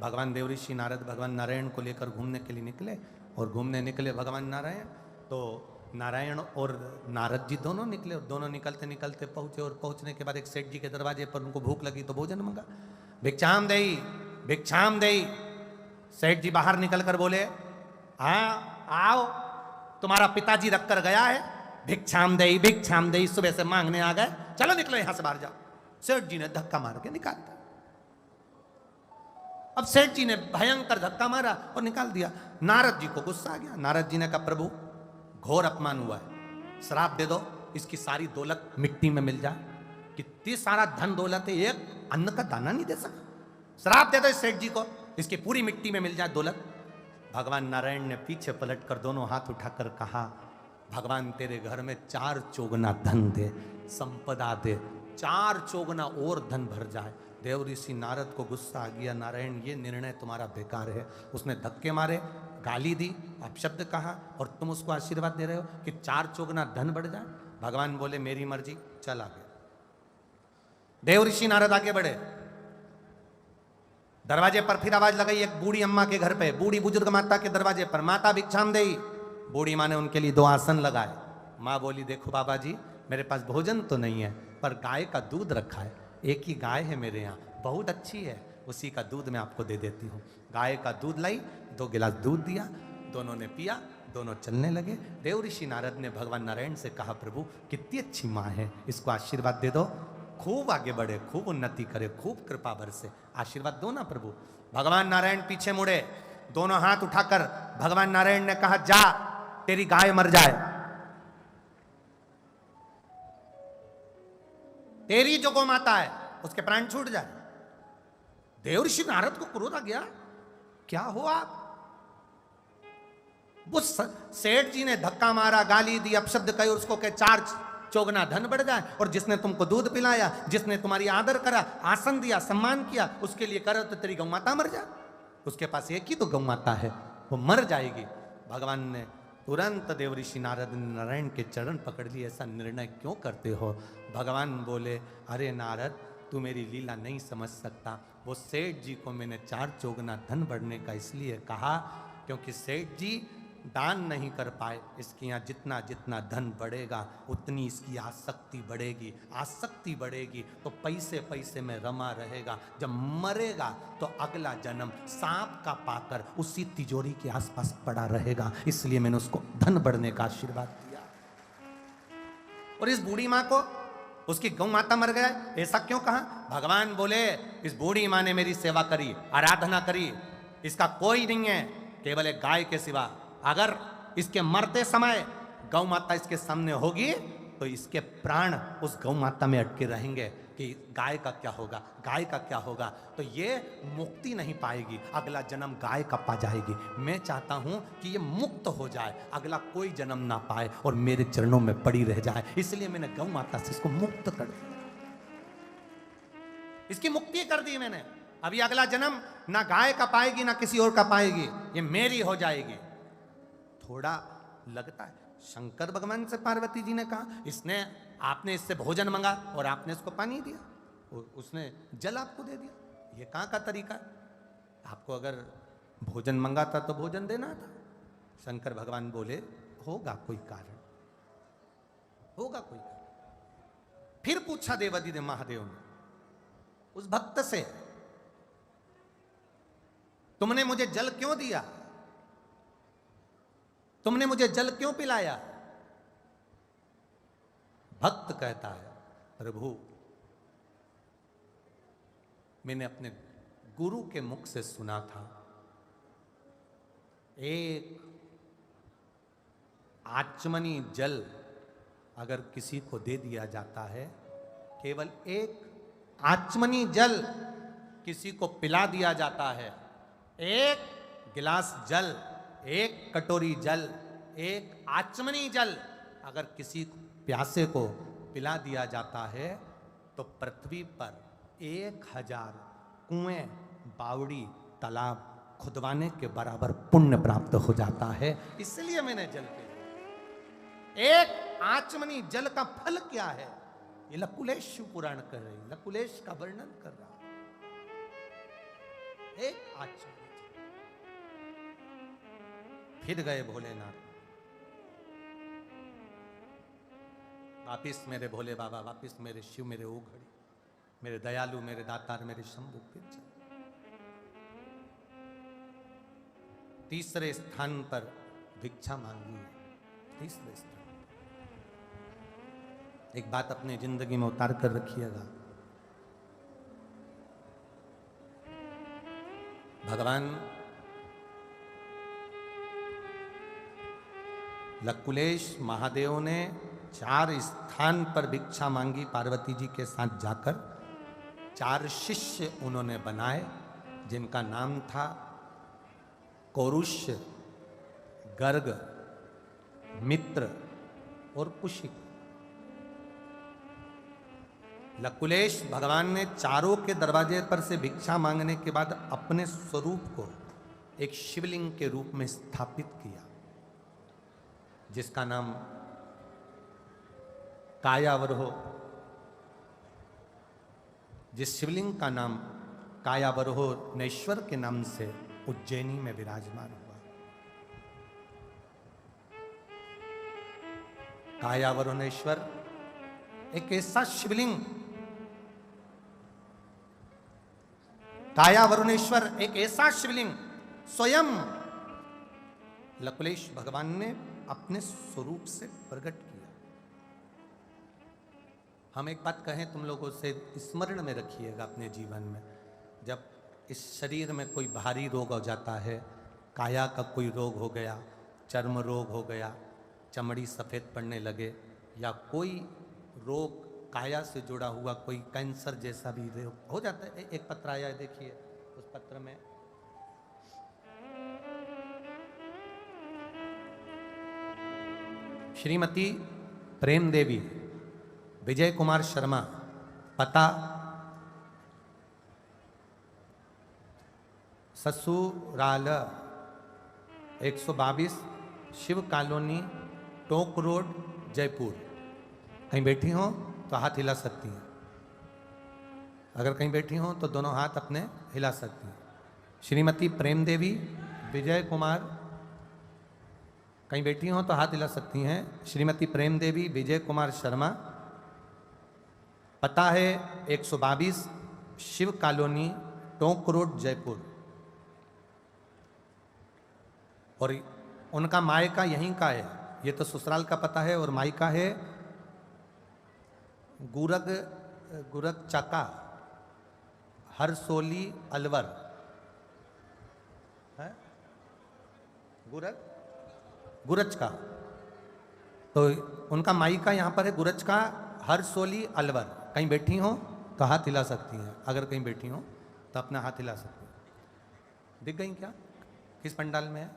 भगवान देवऋषि नारद भगवान नारायण को लेकर घूमने के लिए निकले और घूमने निकले भगवान नारायण, तो नारायण और नारद जी दोनों निकले और दोनों निकलते निकलते पहुंचे और पहुंचने के बाद एक सेठ जी के दरवाजे पर उनको भूख लगी तो भोजन मंगा। भिक्षाम देई, भिक्षाम देई। सेठ जी बाहर निकल कर बोले, हाँ आओ, तुम्हारा पिताजी रख कर गया है, भिक्षाम देई, भिक्षाम देई, सुबह से मांगने आ गए, चलो निकलो यहां से बाहर जाओ। सेठ जी ने धक्का मार के निकाल दिया। अब सेठ जी ने भयंकर धक्का मारा और निकाल दिया। नारद जी को गुस्सा आ गया। नारद जी ने कहा, प्रभु घोर अपमान हुआ है, श्राप दे दो, इसकी सारी दौलत मिट्टी में मिल जाए। कितनी सारा धन दौलत है, एक अन्न का दाना नहीं दे सका। श्राप दे दो इस सेठ जी को, इसकी पूरी मिट्टी में मिल जाए दौलत। भगवान नारायण ने पीछे पलट कर दोनों हाथ उठाकर कहा, भगवान तेरे घर में 4 चौगुना धन दे, संपदा दे, 4 चौगुना और धन भर जाए। देवऋषि नारद को गुस्सा आ गया, नारायण ये निर्णय तुम्हारा बेकार है। उसने धक्के मारे, गाली दी, अपशब्द कहा और तुम उसको आशीर्वाद दे रहे हो कि 4 चौगुना धन बढ़ जाए। भगवान बोले मेरी मर्जी, चल आगे। देवऋषि नारद आगे बढ़े। दरवाजे पर फिर आवाज लगाई एक बूढ़ी अम्मा के घर पे, बूढ़ी बुजुर्ग माता के दरवाजे पर, माता भिक्षाम देई। बूढ़ी माँ ने उनके लिए 2 आसन लगाए। माँ बोली, देखो बाबा जी, मेरे पास भोजन तो नहीं है पर गाय का दूध रखा है, एक ही गाय है मेरे यहाँ, बहुत अच्छी है, उसी का दूध मैं आपको दे देती हूँ। गाय का दूध लाई, 2 गिलास दूध दिया, दोनों ने पिया, दोनों चलने लगे। देवऋषि नारद ने भगवान नारायण से कहा, प्रभु कितनी अच्छी माँ है, इसको आशीर्वाद दे दो, खूब आगे बढ़े, खूब उन्नति करे, खूब कृपा बरसे, आशीर्वाद दो ना प्रभु। भगवान नारायण पीछे मुड़े, दोनों हाथ उठाकर भगवान नारायण ने कहा, जा तेरी गाय मर जाए, तेरी जो गौ माता है उसके प्राण छूट जाए। देवऋषि नारद को क्रोध आ गया, क्या हुआ? वो सेठ जी ने धक्का मारा, गाली दी, अपशब्द कहे, उसको कहे 4 चौगुना धन बढ़ जाए, और जिसने तुमको दूध पिलाया, जिसने तुम्हारी आदर करा, आसन दिया, सम्मान किया, उसके लिए करो तो तेरी गौ माता मर जाए। उसके पास एक ही तो गौ माता है, वो मर जाएगी। भगवान ने तुरंत देवऋषि नारद ने नारायण के चरण पकड़ लिए, ऐसा निर्णय क्यों करते हो? भगवान बोले, अरे नारद, तू मेरी लीला नहीं समझ सकता। वो सेठ जी को मैंने 4 चौगुना धन बढ़ने का इसलिए कहा क्योंकि सेठ जी दान नहीं कर पाए। इसके यहाँ जितना जितना धन बढ़ेगा उतनी इसकी आसक्ति बढ़ेगी, आसक्ति बढ़ेगी तो पैसे पैसे में रमा रहेगा। जब मरेगा तो अगला जन्म सांप का पाकर उसी तिजोरी के आसपास पड़ा रहेगा, इसलिए मैंने उसको धन बढ़ने का आशीर्वाद दिया। और इस बूढ़ी माँ को उसकी गौ माता मर गया, ऐसा क्यों कहा? भगवान बोले इस बूढ़ी माँ ने मेरी सेवा करी, आराधना करी, इसका कोई नहीं है केवल एक गाय के सिवा। अगर इसके मरते समय गौ माता इसके सामने होगी तो इसके प्राण उस गौ माता में अटके रहेंगे कि गाय का क्या होगा, गाय का क्या होगा। तो ये मुक्ति नहीं पाएगी, अगला जन्म गाय का पा जाएगी। मैं चाहता हूं कि ये मुक्त हो जाए, अगला कोई जन्म ना पाए और मेरे चरणों में पड़ी रह जाए। इसलिए मैंने गौ माता से इसको मुक्त कर दिया, इसकी मुक्ति कर दी मैंने। अभी अगला जन्म ना गाय का पाएगी ना किसी और का पाएगी, ये मेरी हो जाएगी। थोड़ा लगता है। शंकर भगवान से पार्वती जी ने कहा इसने आपने इससे भोजन मांगा और आपने इसको पानी दिया, उसने जल आपको दे दिया, ये कहाँ का तरीका है? आपको अगर भोजन मांगा था तो भोजन देना था। शंकर भगवान बोले होगा कोई कारण, होगा कोई कारण। फिर पूछा देवादिदेव महादेव ने उस भक्त से, तुमने मुझे जल क्यों दिया, तुमने मुझे जल क्यों पिलाया? भक्त कहता है प्रभु मैंने अपने गुरु के मुख से सुना था, एक आचमनी जल अगर किसी को दे दिया जाता है, केवल एक आचमनी जल किसी को पिला दिया जाता है, एक गिलास जल, एक कटोरी जल, एक आचमनी जल अगर किसी प्यासे को पिला दिया जाता है तो पृथ्वी पर 1000 कुएं, बावड़ी, तालाब खुदवाने के बराबर पुण्य प्राप्त हो जाता है। इसलिए मैंने जल पिया। एक आचमनी जल का फल क्या है ये लकुलेश शिव पुराण कर रही, लकुलेश का वर्णन कर रहा। एक आचमनी। फिर गए भोलेनाथ, वापिस मेरे भोले बाबा, वापिस मेरे शिव, मेरे ओघड़ी, मेरे दयालु, मेरे दातार, मेरे शंभु। फिर चले तीसरे स्थान पर भिक्षा मांगी है, तीसरे स्थान। एक बात अपने जिंदगी में उतार कर रखिएगा, भगवान लकुलेश महादेव ने 4 स्थान पर भिक्षा मांगी पार्वती जी के साथ जाकर। 4 शिष्य उन्होंने बनाए जिनका नाम था कौरुष्य, गर्ग, मित्र और कुशिक। लकुलेश भगवान ने चारों के दरवाजे पर से भिक्षा मांगने के बाद अपने स्वरूप को एक शिवलिंग के रूप में स्थापित किया जिसका नाम कायावरोह, जिस शिवलिंग का नाम कायावरोहनेश्वर के नाम से उज्जैनी में विराजमान हुआ। कायावरोहनेश्वर एक ऐसा शिवलिंग, कायावरुणेश्वर एक ऐसा शिवलिंग स्वयं लकुलेश भगवान ने अपने स्वरूप से प्रकट किया। हम एक बात कहें तुम लोगों से, स्मरण में रखिएगा अपने जीवन में, जब इस शरीर में कोई भारी रोग हो जाता है, काया का कोई रोग हो गया, चर्म रोग हो गया, चमड़ी सफ़ेद पड़ने लगे, या कोई रोग काया से जुड़ा हुआ कोई कैंसर जैसा भी रोग हो जाता है। एक पत्र आया है, देखिए उस पत्र में श्रीमती प्रेम देवी, विजय कुमार शर्मा, पता ससुराल 122 शिव कॉलोनी, टोंक रोड, जयपुर। कहीं बैठी हो तो हाथ हिला सकती हैं, अगर कहीं बैठी हो तो दोनों हाथ अपने हिला सकती हैं। श्रीमती प्रेम देवी, विजय कुमार, कहीं बैठी हो तो हाथ हिला सकती हैं। श्रीमती प्रेम देवी, विजय कुमार शर्मा, पता है 122 शिव कॉलोनी, टोंक रोड, जयपुर। और उनका मायका यहीं का है, ये तो ससुराल का पता है, और मायका है गुरग गुरग चका हरसोली अलवर है, गुरग गुरज का, तो उनका मायका यहाँ पर है गुरज का हरसोली अलवर। कहीं बैठी हो तो हाथ हिला सकती हैं, अगर कहीं बैठी हो तो अपना हाथ हिला सकती हैं। दिख गई क्या? किस पंडाल में है?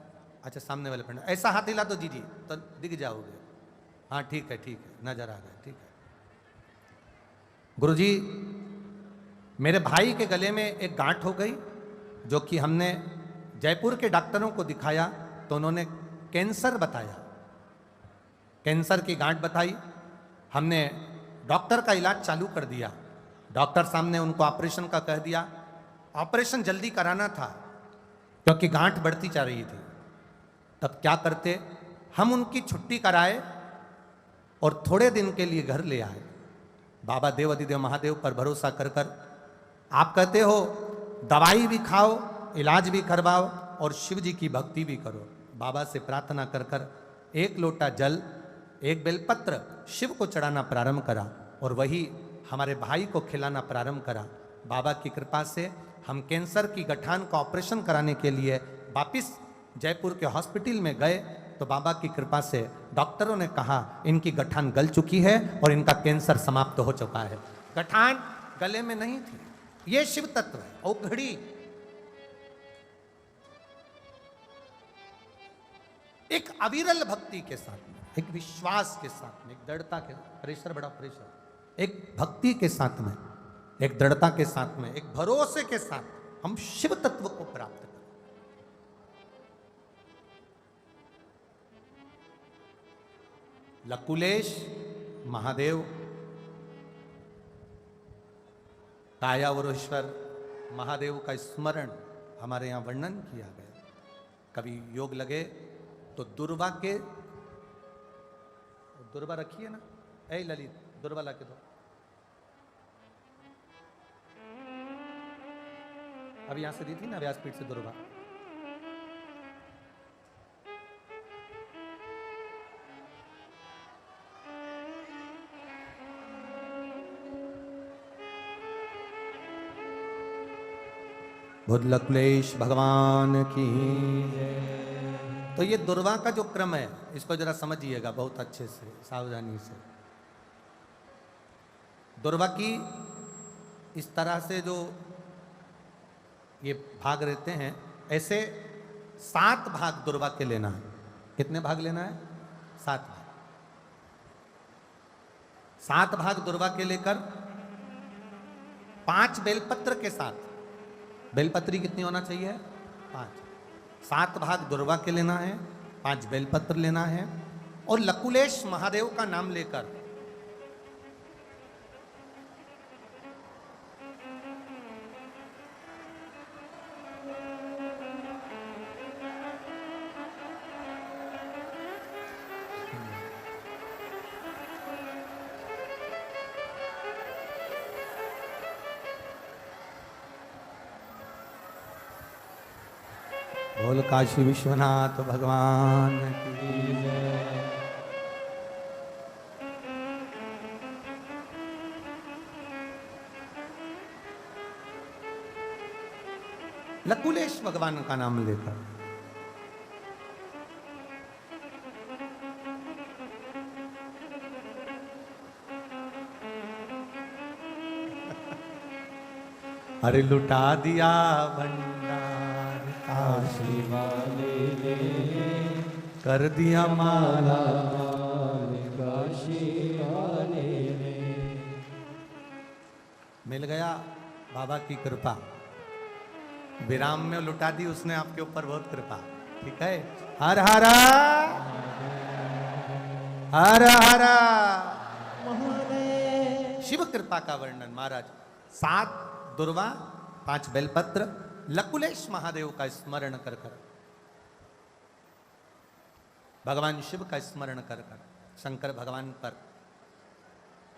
अच्छा, सामने वाले पंडाल। ऐसा हाथ हिला तो दीजिए तो दिख जाओगे। हाँ ठीक है, ठीक है, नजर आ गया, ठीक है। गुरुजी, मेरे भाई के गले में एक गांठ हो गई, जो कि हमने जयपुर के डॉक्टरों को दिखाया तो उन्होंने कैंसर बताया, कैंसर की गांठ बताई। हमने डॉक्टर का इलाज चालू कर दिया। डॉक्टर साहब ने उनको ऑपरेशन का कह दिया। ऑपरेशन जल्दी कराना था क्योंकि गांठ बढ़ती जा रही थी। तब क्या करते, हम उनकी छुट्टी कराए और थोड़े दिन के लिए घर ले आए। बाबा देव अधिदेव महादेव पर भरोसा कर कर आप कहते हो दवाई भी खाओ, इलाज भी करवाओ और शिव जी की भक्ति भी करो। बाबा से प्रार्थना कर कर एक लोटा जल, एक बेलपत्र शिव को चढ़ाना प्रारंभ करा और वही हमारे भाई को खिलाना प्रारंभ करा। बाबा की कृपा से हम कैंसर की गठान का ऑपरेशन कराने के लिए वापिस जयपुर के हॉस्पिटल में गए तो बाबा की कृपा से डॉक्टरों ने कहा इनकी गठान गल चुकी है और इनका कैंसर समाप्त हो चुका है। गठान गले में नहीं थी। ये शिव तत्व है। और घड़ी एक अविरल भक्ति के साथ में, एक विश्वास के साथ में, एक दृढ़ता के, प्रेशर बड़ा प्रेशर, एक भक्ति के साथ में, एक दृढ़ता के साथ में, एक भरोसे के साथ हम शिव तत्व को प्राप्त करें। लकुलेश महादेव, कायावरेश्वर महादेव का स्मरण हमारे यहाँ वर्णन किया गया। कभी योग लगे तो दुर्वा के, दुर्वा रखिए ना, ऐ ललित दुर्वा ला के दो। अभी यहां से दी थी ना व्यासपीठ से दुर्वा। बुद्ध लकुलेश भगवान की। तो ये दुर्वा का जो क्रम है इसको जरा समझिएगा बहुत अच्छे से, सावधानी से। दुर्वा की इस तरह से जो ये भाग रहते हैं, ऐसे 7 भाग दुर्वा के लेना है। कितने भाग लेना है? 7 भाग। 7 भाग दुर्वा के लेकर 5 बेलपत्र के साथ, बेलपत्री कितनी होना चाहिए? 5। 7 भाग दुर्वा के लेना है, 5 बेलपत्र लेना है और लकुलेश महादेव का नाम लेकर बोल काशी विश्वनाथ भगवान की जय। लकुलेश भगवान का नाम लेकर अरे लुटा दिया भंडार काशी वाले ने कर दिया माला काशी वाले ने। मिल गया बाबा की कृपा। विराम में लुटा दी उसने आपके ऊपर बहुत कृपा। ठीक है, हर हर हर हर शिव कृपा का वर्णन महाराज। 7 दुर्वा, 5 बेलपत्र, लकुलेश महादेव का स्मरण कर कर, भगवान शिव का स्मरण कर कर, शंकर भगवान पर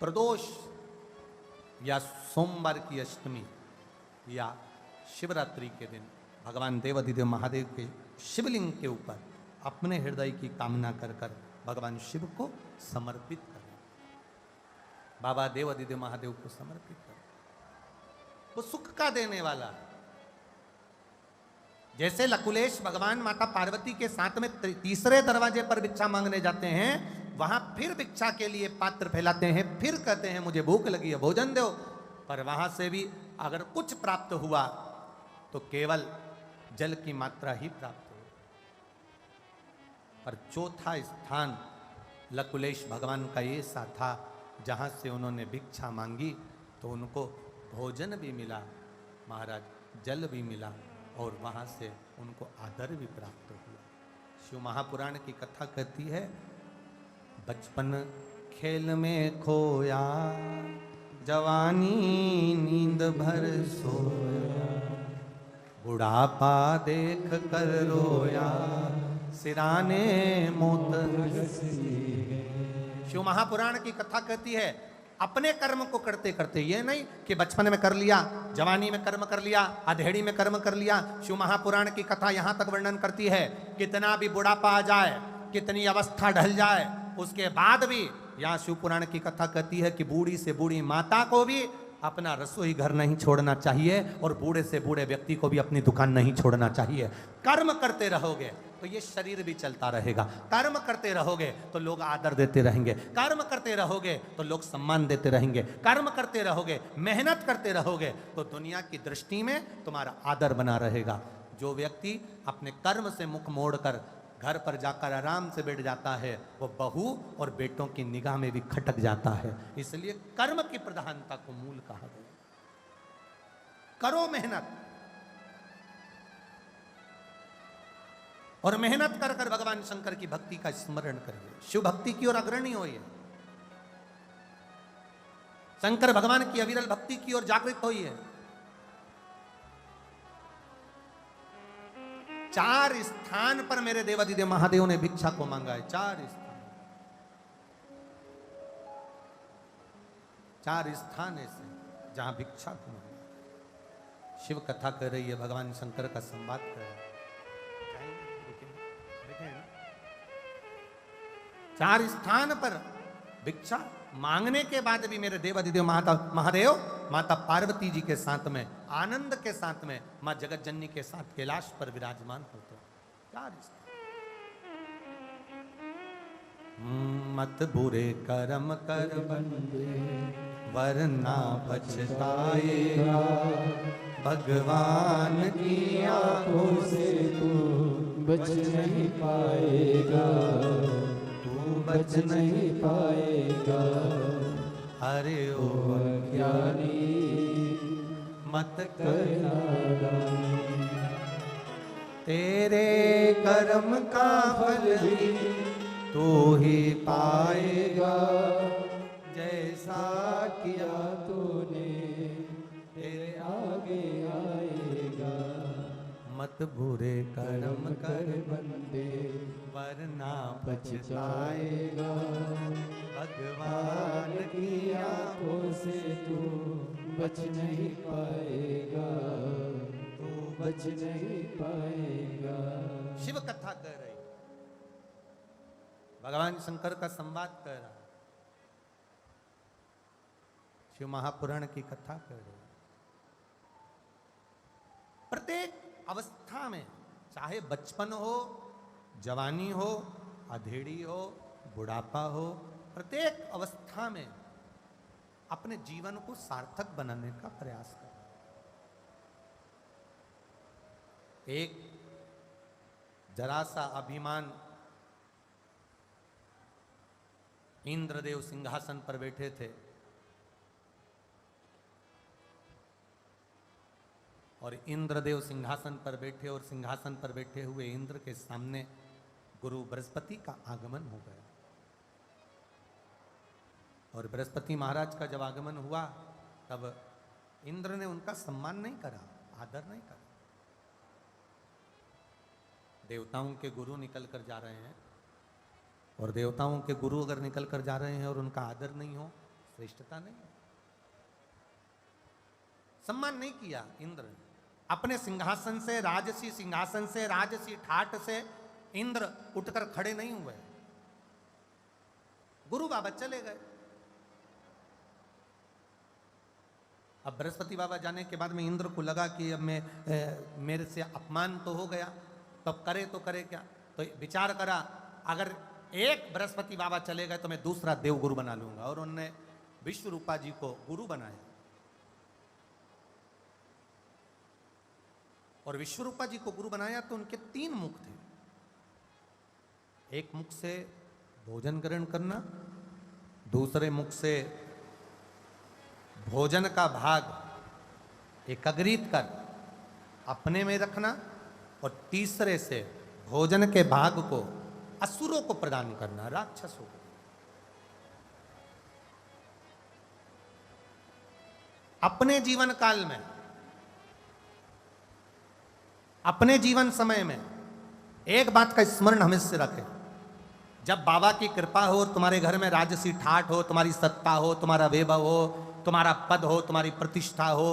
प्रदोष या सोमवार की अष्टमी या शिवरात्रि के दिन भगवान देवाधिदेव महादेव के शिवलिंग के ऊपर अपने हृदय की कामना कर कर भगवान शिव को समर्पित करें। बाबा देव अधिदेव महादेव को समर्पित करो। वो सुख का देने वाला है। जैसे लकुलेश भगवान माता पार्वती के साथ में तीसरे दरवाजे पर भिक्षा मांगने जाते हैं, वहां फिर भिक्षा के लिए पात्र फैलाते हैं, फिर कहते हैं मुझे भूख लगी है भोजन दो, पर वहां से भी अगर कुछ प्राप्त हुआ तो केवल जल की मात्रा ही प्राप्त हुई। पर चौथा स्थान लकुलेश भगवान का ये सा था जहां से उन्होंने भिक्षा मांगी तो उनको भोजन भी मिला, महाराज जल भी मिला, और वहां से उनको आदर भी प्राप्त हुआ। शिव महापुराण की कथा कहती है, बचपन खेल में खोया, जवानी नींद भर सोया, बुढ़ापा देख कर रोया, सिराने मोत। शिव महापुराण की कथा कहती है, अपने कर्म को करते करते, ये नहीं कि बचपन में कर लिया, जवानी में कर्म कर लिया, अधेड़ी में कर्म कर लिया। शिव महापुराण की कथा यहां तक वर्णन करती है, कितना भी बुढ़ापा आ जाए, कितनी अवस्था ढल जाए, उसके बाद भी यहाँ शिव पुराण की कथा कहती है कि बूढ़ी से बूढ़ी माता को भी अपना रसोई घर नहीं छोड़ना चाहिए, और बूढ़े से बूढ़े व्यक्ति को भी अपनी दुकान नहीं छोड़ना चाहिए। कर्म करते रहोगे तो ये शरीर भी चलता रहेगा, कर्म करते रहोगे तो लोग आदर देते रहेंगे, कर्म करते रहोगे तो लोग सम्मान देते रहेंगे, कर्म करते रहोगे, मेहनत करते रहोगे तो दुनिया की दृष्टि में तुम्हारा आदर बना रहेगा। जो व्यक्ति अपने कर्म से मुख मोड़कर घर पर जाकर आराम से बैठ जाता है, वो बहू और बेटों की निगाह में भी खटक जाता है। इसलिए कर्म की प्रधानता को मूल कहा गया। करो मेहनत, और मेहनत कर कर भगवान शंकर की भक्ति का स्मरण करिए, शिव भक्ति की ओर अग्रणी होइए, शंकर भगवान की अविरल भक्ति की ओर जागृत होइए। 4 स्थान पर मेरे देवाधिदेव महादेव ने भिक्षा को मांगा है। 4 स्थान ऐसे जहां भिक्षा को मांगा। शिव कथा कर रही है, भगवान शंकर का संवाद कर रहा है। 4 स्थान पर भिक्षा मांगने के बाद भी मेरे देवाधिदेव महादेव माता पार्वती जी के साथ में, आनंद के साथ में, मां जगत जननी के साथ कैलाश पर विराजमान होते। 4 मत बुरे कर्म कर बंदे, वरना पछताएगा, भगवान की आंखों से तू बच नहीं पाएगा, बच नहीं पाएगा। अरे ओ अज्ञानी मत कर कर नादानी, तेरे कर्म का फल भी तू ही पाएगा, जैसा किया किया तूने तेरे आगे आएगा। मत बुरे कर्म कर बंदे, वरना पछताएगा, भगवान की आंखों से तू बच नहीं पाएगा, तू बच नहीं पाएगा। शिव कथा कर रही, भगवान शंकर का संवाद कर रहा, शिव महापुराण की कथा कर रही। प्रत्येक अवस्था में, चाहे बचपन हो, जवानी हो, अधेड़ी हो, बुढ़ापा हो, प्रत्येक अवस्था में अपने जीवन को सार्थक बनाने का प्रयास करें। एक जरा सा अभिमान, इंद्रदेव सिंहासन पर बैठे थे और इंद्रदेव सिंहासन पर बैठे, और सिंहासन पर बैठे हुए इंद्र के सामने गुरु बृहस्पति का आगमन हो गया। और बृहस्पति महाराज का जब आगमन हुआ तब इंद्र ने उनका सम्मान नहीं करा, आदर नहीं करा। देवताओं के गुरु निकल कर जा रहे हैं, और देवताओं के गुरु अगर निकल कर जा रहे हैं और उनका आदर नहीं हो, श्रेष्ठता नहीं, सम्मान नहीं किया इंद्र ने। अपने सिंहासन से, राजसी सिंहासन से, राजसी ठाट से इंद्र उठकर खड़े नहीं हुए, गुरु बाबा चले गए। अब बृहस्पति बाबा जाने के बाद में इंद्र को लगा कि अब मेरे से अपमान तो हो गया, तो अब करे तो करे क्या। तो विचार करा, अगर एक बृहस्पति बाबा चले गए तो मैं दूसरा देवगुरु बना लूंगा, और उन्होंने विश्वरूपा जी को गुरु बनाया। और विश्वरूपा जी को गुरु बनाया तो उनके 3 मुख थे। एक मुख से भोजन ग्रहण करना, दूसरे मुख से भोजन का भाग एकत्रित कर अपने में रखना, और तीसरे से भोजन के भाग को असुरों को प्रदान करना, राक्षसों को। अपने जीवन काल में, अपने जीवन समय में एक बात का स्मरण हमेशा रखें, जब बाबा की कृपा हो, तुम्हारे घर में राजसी ठाठ हो, तुम्हारी सत्ता हो, तुम्हारा वैभव हो, तुम्हारा पद हो, तुम्हारी प्रतिष्ठा हो,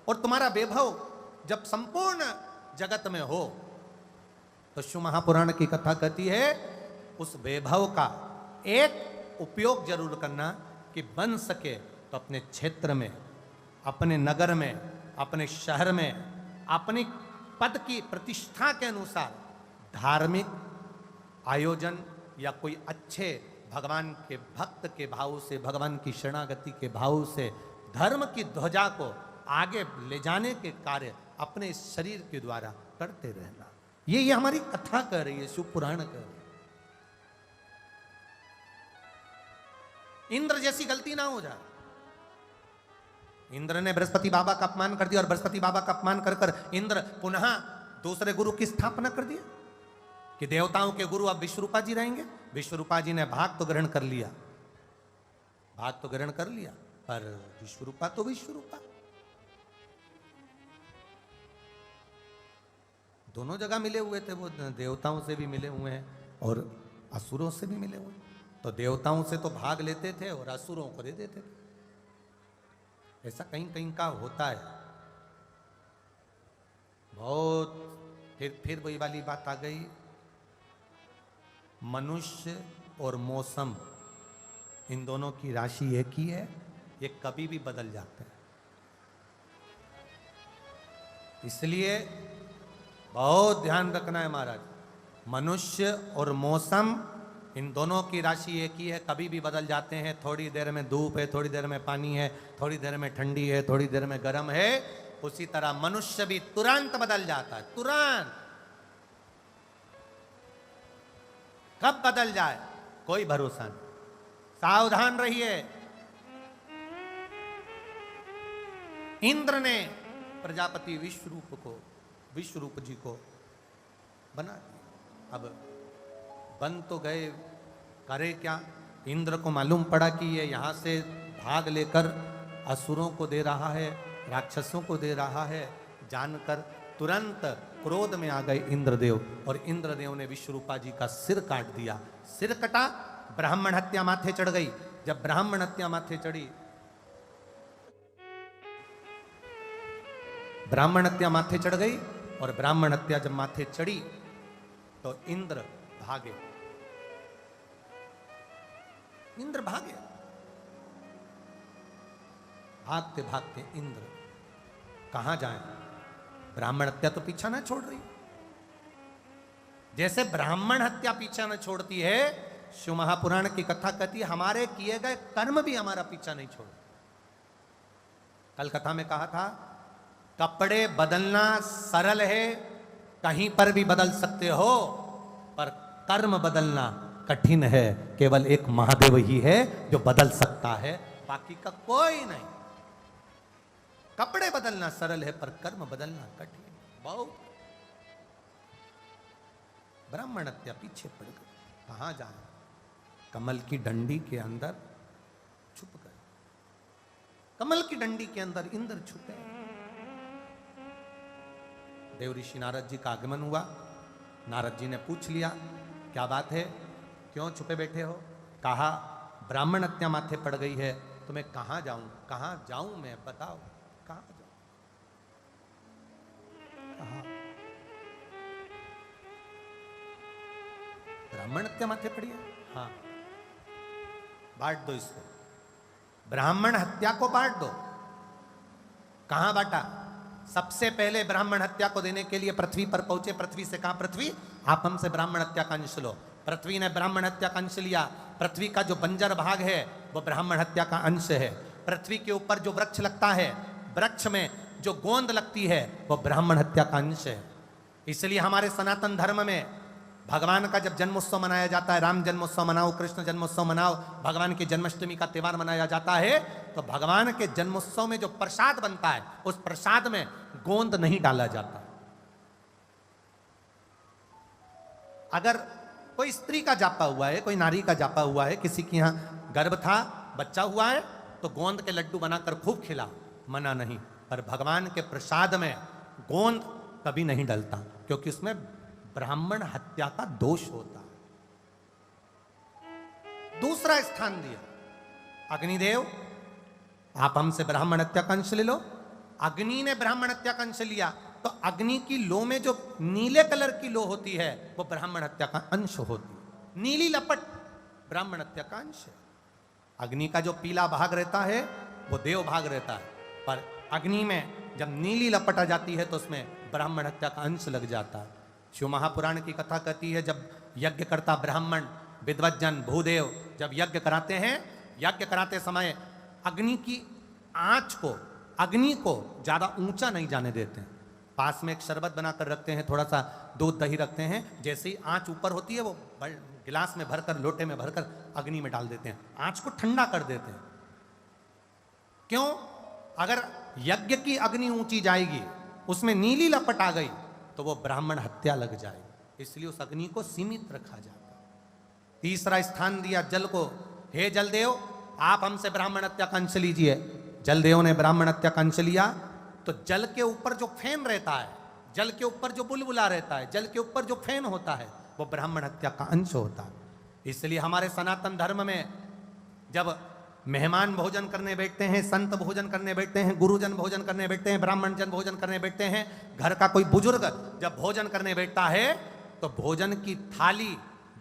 और तुम्हारा वैभव जब संपूर्ण जगत में हो, तो शिव महापुराण की कथा कहती है उस वैभव का एक उपयोग जरूर करना कि बन सके तो अपने क्षेत्र में, अपने नगर में, अपने शहर में, अपनी पद की प्रतिष्ठा के अनुसार धार्मिक आयोजन या कोई अच्छे भगवान के भक्त के भाव से, भगवान की शरणागति के भाव से धर्म की ध्वजा को आगे ले जाने के कार्य अपने शरीर के द्वारा करते रहना। ये हमारी कथा कह रही है, शिव पुराण कह रही है। इंद्र जैसी गलती ना हो जाए। इंद्र ने बृहस्पति बाबा का अपमान कर दिया, और बृहस्पति बाबा का अपमान कर कर इंद्र पुनः दूसरे गुरु की स्थापना कर दिया कि देवताओं के गुरु अब विश्वरूपा जी रहेंगे। विश्वरूपा जी ने भाग तो ग्रहण कर लिया, भाग तो ग्रहण कर लिया, पर विश्वरूपा तो विश्वरूपा। दोनों जगह मिले हुए थे, वो देवताओं से भी मिले हुए हैं और असुरों से भी मिले हुए हैं। तो देवताओं से तो भाग लेते थे और असुरों को दे देते थे। ऐसा कहीं कहीं का होता है बहुत। फिर वही वाली बात आ गई, मनुष्य और मौसम, इन दोनों की राशि एक ही है, ये कभी भी बदल जाते हैं। इसलिए बहुत ध्यान रखना है महाराज, मनुष्य और मौसम इन दोनों की राशि एक ही है, कभी भी बदल जाते हैं। थोड़ी देर में धूप है, थोड़ी देर में पानी है, थोड़ी देर में ठंडी है, थोड़ी देर में गर्म है। उसी तरह मनुष्य भी तुरंत बदल जाता है, तुरंत। कब बदल जाए कोई भरोसा नहीं, सावधान रहिए। इंद्र ने प्रजापति विश्वरूप जी को बना दिया। अब बन तो गए, करे क्या। इंद्र को मालूम पड़ा कि ये यहाँ से भाग लेकर असुरों को दे रहा है, राक्षसों को दे रहा है। जानकर तुरंत क्रोध में आ गए इंद्रदेव, और इंद्रदेव ने विश्वरूपा जी का सिर काट दिया। सिर कटा, ब्राह्मण हत्या माथे चढ़ गई। जब ब्राह्मण हत्या माथे चढ़ी, ब्राह्मण हत्या माथे चढ़ गई, और ब्राह्मण हत्या जब माथे चढ़ी तो इंद्र भागे। इंद्र भागे, भागते भागते इंद्र कहां जाएं। ब्राह्मण हत्या तो पीछा ना छोड़ रही। जैसे ब्राह्मण हत्या पीछा न छोड़ती है, शिव महापुराण की कथा कहती है हमारे किए गए कर्म भी हमारा पीछा नहीं छोड़। कल कथा में कहा था, कपड़े बदलना सरल है, कहीं पर भी बदल सकते हो, पर कर्म बदलना कठिन है। केवल एक महादेव ही है जो बदल सकता है, बाकी का कोई नहीं। कपड़े बदलना सरल है, पर कर्म बदलना कठिन बहुत। ब्राह्मण हत्या पीछे पड़ गई, कहां जाए। कमल की डंडी के अंदर छुप गए। कमल की डंडी के अंदर इंद्र छुपे। देव ऋषि नारद जी का आगमन हुआ। नारद जी ने पूछ लिया, क्या बात है, क्यों छुपे बैठे हो। कहा, ब्राह्मण हत्या माथे पड़ गई है, तो मैं कहां जाऊं, कहां जाऊं मैं, बताओ कहां जाऊं। कहा, ब्राह्मण हत्या माथे पड़ी है, हाँ, बांट दो इसको, ब्राह्मण हत्या को बांट दो। कहां बांटा? सबसे पहले ब्राह्मण हत्या को देने के लिए पृथ्वी पर पहुंचे। पृथ्वी से कहा, पृथ्वी आप हमसे ब्राह्मण हत्या का अंश लो। पृथ्वी ने ब्राह्मण हत्या का अंश लिया। पृथ्वी का जो बंजर भाग है वो ब्राह्मण हत्या का अंश है। पृथ्वी के ऊपर जो वृक्ष लगता है, वृक्ष में जो गोंद लगती है वो ब्राह्मण हत्या का अंश है। इसलिए हमारे सनातन धर्म में भगवान का जब जन्मोत्सव मनाया जाता है, राम जन्मोत्सव मनाओ, कृष्ण जन्मोत्सव मनाओ, भगवान की जन्माष्टमी का त्योहार मनाया जाता है, तो भगवान के जन्मोत्सव में जो प्रसाद बनता है उस प्रसाद में गोंद नहीं डाला जाता। अगर कोई स्त्री का जापा हुआ है, कोई नारी का जापा हुआ है, किसी के यहां गर्भ था, बच्चा हुआ है, तो गोंद के लड्डू बनाकर खूब खिला, मना नहीं। पर भगवान के प्रसाद में गोंद कभी नहीं डलता, क्योंकि उसमें ब्राह्मण हत्या का दोष होता है। दूसरा स्थान दिया अग्निदेव, आप हमसे ब्राह्मण हत्या का अंश ले लो। अग्नि ने ब्राह्मण हत्या का अंश लिया, तो अग्नि की लो में जो नीले कलर की लो होती है वो ब्राह्मण हत्या का अंश होती है। नीली लपट ब्राह्मण हत्या का अंश है। अग्नि का जो पीला भाग रहता है वो देव भाग रहता है, पर अग्नि में जब नीली लपट आ जाती है तो उसमें ब्राह्मण हत्या का अंश लग जाता है। शिव महापुराण की कथा कहती है, जब यज्ञ करता ब्राह्मण विद्वज्जन भूदेव जब यज्ञ कराते हैं, यज्ञ कराते समय अग्नि की आंच को, अग्नि को ज्यादा ऊंचा नहीं जाने देते हैं। पास में एक शरबत बनाकर रखते हैं, थोड़ा सा दूध दही रखते हैं, जैसे ही आंच ऊपर होती है वो गिलास में भरकर, लोटे में भरकर अग्नि में डाल देते हैं, आंच को ठंडा कर देते हैं। क्यों? अगर यज्ञ की अग्नि ऊंची जाएगी, उसमें नीली लपट आ गई तो वो ब्राह्मण हत्या लग जाएगी, इसलिए उस अग्नि को सीमित रखा जाता है। तीसरा स्थान दिया जल को, हे जलदेव आप हमसे ब्राह्मण हत्या का अंश लीजिए। जलदेव ने ब्राह्मण हत्या का अंश लिया, तो जल के ऊपर जो फेन रहता है, जल के ऊपर जो बुलबुला रहता है, जल के ऊपर जो फेन होता है वो ब्राह्मण हत्या का अंश होता है। इसलिए हमारे सनातन धर्म में जब मेहमान भोजन करने बैठते हैं, संत भोजन करने बैठते हैं, गुरुजन भोजन करने बैठते हैं, ब्राह्मण जन भोजन करने बैठते हैं, घर का कोई बुजुर्ग जब भोजन करने बैठता है तो भोजन की थाली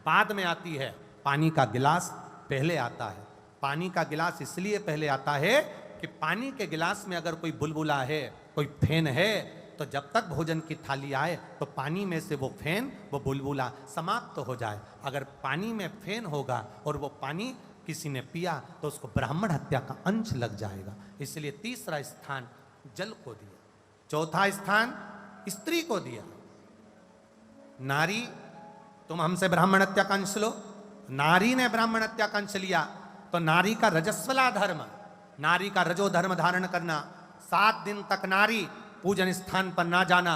बाद में आती है, पानी का गिलास पहले आता है। पानी का गिलास इसलिए पहले आता है कि पानी के गिलास में अगर कोई बुलबुला है, कोई फेन है, तो जब तक भोजन की थाली आए तो पानी में से वो फेन, वो बुलबुला समाप्त हो जाए। अगर पानी में फेन होगा और वो पानी किसी ने पिया तो उसको ब्राह्मण हत्या का अंश लग जाएगा। इसलिए तीसरा स्थान जल को दिया। चौथा स्थान स्त्री को दिया। नारी तुम हमसे ब्राह्मण हत्या का अंश लो। नारी ने ब्राह्मण हत्या का अंश लिया तो नारी का रजस्वला धर्म, नारी का रजो धर्म धारण करना, 7 दिन तक नारी पूजन स्थान पर ना जाना,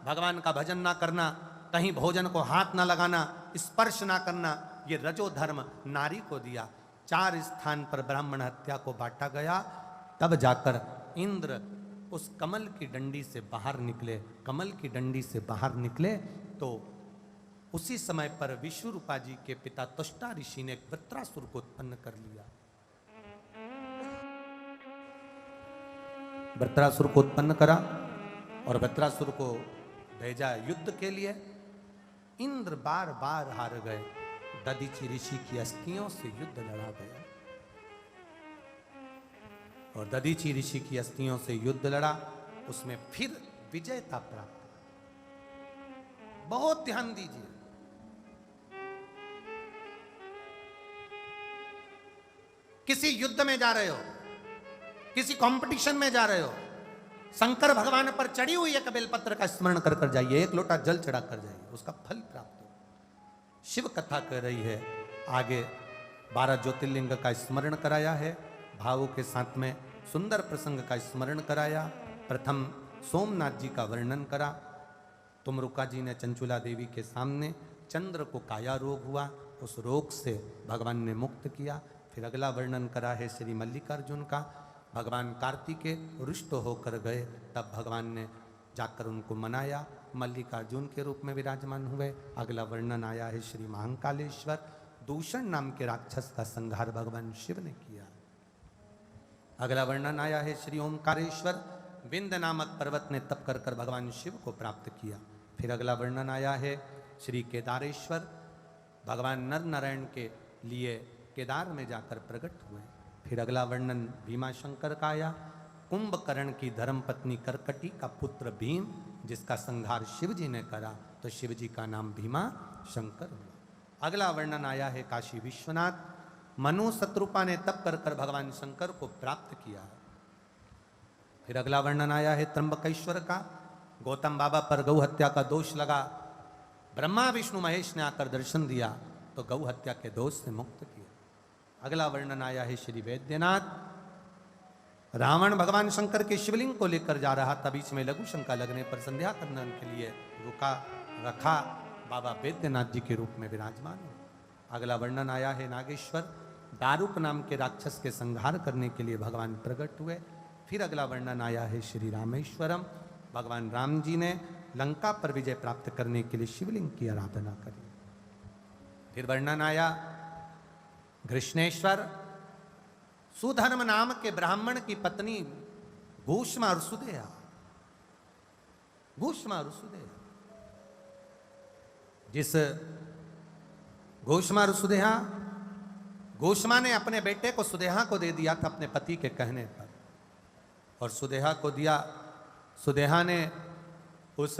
भगवान का भजन ना करना, कहीं भोजन को हाथ ना लगाना, स्पर्श ना करना, ये रजो धर्म नारी को दिया। 4 स्थान पर ब्राह्मण हत्या को बांटा गया। तब जाकर इंद्र उस कमल की डंडी से बाहर निकले। कमल की डंडी से बाहर निकले तो उसी समय पर विश्वरूपा जी के पिता तुष्टा ऋषि ने वृत्रासुर को उत्पन्न कर लिया। वृत्रासुर को उत्पन्न करा और वृत्रासुर को भेजा युद्ध के लिए। इंद्र बार बार हार गए। दधीचि ऋषि की अस्थियों से युद्ध लड़ा गया और दधीचि ऋषि की अस्थियों से युद्ध लड़ा, उसमें फिर विजयता प्राप्त। बहुत ध्यान दीजिए, किसी युद्ध में जा रहे हो, किसी कंपटीशन में जा रहे हो, शंकर भगवान पर चढ़ी हुई एक बेलपत्र का स्मरण कर कर जाइए, एक लोटा जल चढ़ा कर जाइए, उसका फल प्राप्त हो। शिव कथा कह रही है आगे 12 ज्योतिर्लिंग का स्मरण कराया है, भावों के साथ में सुंदर प्रसंग का स्मरण कराया। प्रथम सोमनाथ जी का वर्णन करा। तुमरुका जी ने चंचुला देवी के सामने, चंद्र को काया रोग हुआ, उस रोग से भगवान ने मुक्त किया। फिर अगला वर्णन करा है श्री मल्लिकार्जुन का। भगवान कार्तिकेय रुष्ट होकर गए, तब भगवान ने जाकर उनको मनाया, मल्लिकार्जुन के रूप में विराजमान हुए। अगला वर्णन आया है श्री महाकालेश्वर, दूषण नाम के राक्षस का संहार भगवान शिव ने किया। अगला वर्णन आया है श्री ओमकारेश्वर, विंध्य नामक पर्वत ने तप कर कर भगवान शिव को प्राप्त किया। फिर अगला वर्णन आया है श्री केदारेश्वर, भगवान नर नारायण के लिए केदार में जाकर प्रकट हुए। फिर अगला वर्णन भीमाशंकर का आया, कुंभकर्ण की धर्मपत्नी करकटी का पुत्र भीम, जिसका संहार शिव जी ने करा, तो शिव जी का नाम भीमा शंकर हुआ। अगला वर्णन आया है काशी विश्वनाथ। मनु शत्रुपा ने तप कर कर भगवान शंकर को प्राप्त किया। फिर अगला वर्णन आया है त्र्यंबकेश्वर का। गौतम बाबा पर गौ हत्या का दोष लगा, ब्रह्मा विष्णु महेश ने आकर दर्शन दिया तो गौ हत्या के दोष से मुक्त किया। अगला वर्णन आया है श्री वैद्यनाथ। रावण भगवान शंकर के शिवलिंग को लेकर जा रहा था, बीच में लघु शंका लगने पर संध्या करने के लिए रखा, बाबा वैद्यनाथ जी के रूप में विराजमान हो। अगला वर्णन आया है नागेश्वर। दारुक नाम के राक्षस के संहार करने के लिए भगवान प्रकट हुए। फिर अगला वर्णन आया है श्री रामेश्वरम। भगवान राम जी ने लंका पर विजय प्राप्त करने के लिए शिवलिंग की आराधना करी। फिर वर्णन आया घृष्णेश्वर। सुधर्म नाम के ब्राह्मण की पत्नी भूष्मा रुसुदेहा, जिस घोषमा रुसुदेहा, घोषमा ने अपने बेटे को सुदेहा को दे दिया था अपने पति के कहने पर, और सुदेहा को दिया। सुदेहा ने उस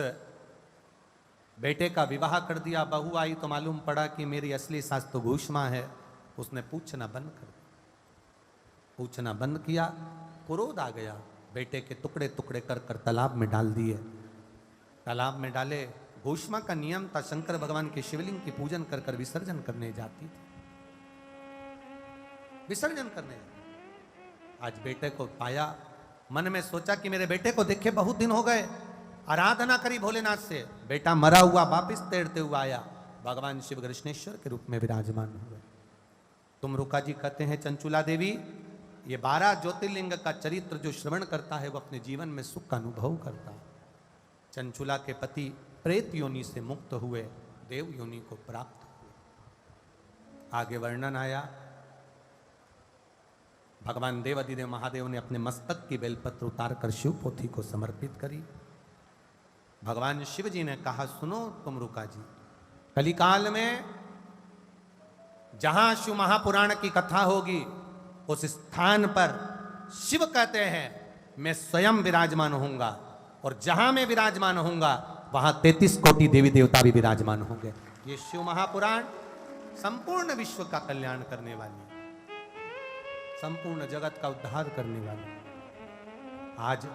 बेटे का विवाह कर दिया। बहू आई तो मालूम पड़ा कि मेरी असली सास तो घोषमा है। उसने पूछना बंद किया। क्रोध आ गया, बेटे के टुकड़े टुकड़े कर कर तालाब में डाल दिए। तालाब में डाले। घोषमा का नियम था, शंकर भगवान के शिवलिंग की पूजन कर कर विसर्जन करने जाती थी, विसर्जन करने। आज बेटे को पाया, मन में सोचा कि मेरे बेटे को देखे बहुत दिन हो गए, आराधना करी भोलेनाथ से। बेटा मरा हुआ वापिस तैरते हुआ आया, भगवान शिव कृष्णेश्वर के रूप में विराजमान हुए। तुमरुका जी कहते हैं चंचुला देवी, ये 12 ज्योतिर्लिंग का चरित्र जो श्रवण करता है वो अपने जीवन में सुख का अनुभव करता है। चंचुला के पति प्रेत योनि से मुक्त हुए, देव योनि को प्राप्त हुए। आगे वर्णन आया, भगवान देवाधिदेव महादेव ने अपने मस्तक की बेलपत्र उतारकर शिव पोथी को समर्पित करी। भगवान शिव जी ने कहा, सुनो तुमरुका जी, कलिकाल में जहां शिव महापुराण की कथा होगी उस स्थान पर शिव कहते हैं मैं स्वयं विराजमान होऊंगा, और जहां मैं विराजमान होऊंगा वहां 33 कोटि देवी देवता भी विराजमान होंगे। ये शिव महापुराण संपूर्ण विश्व का कल्याण करने वाली, संपूर्ण जगत का उद्धार करने वाली। आज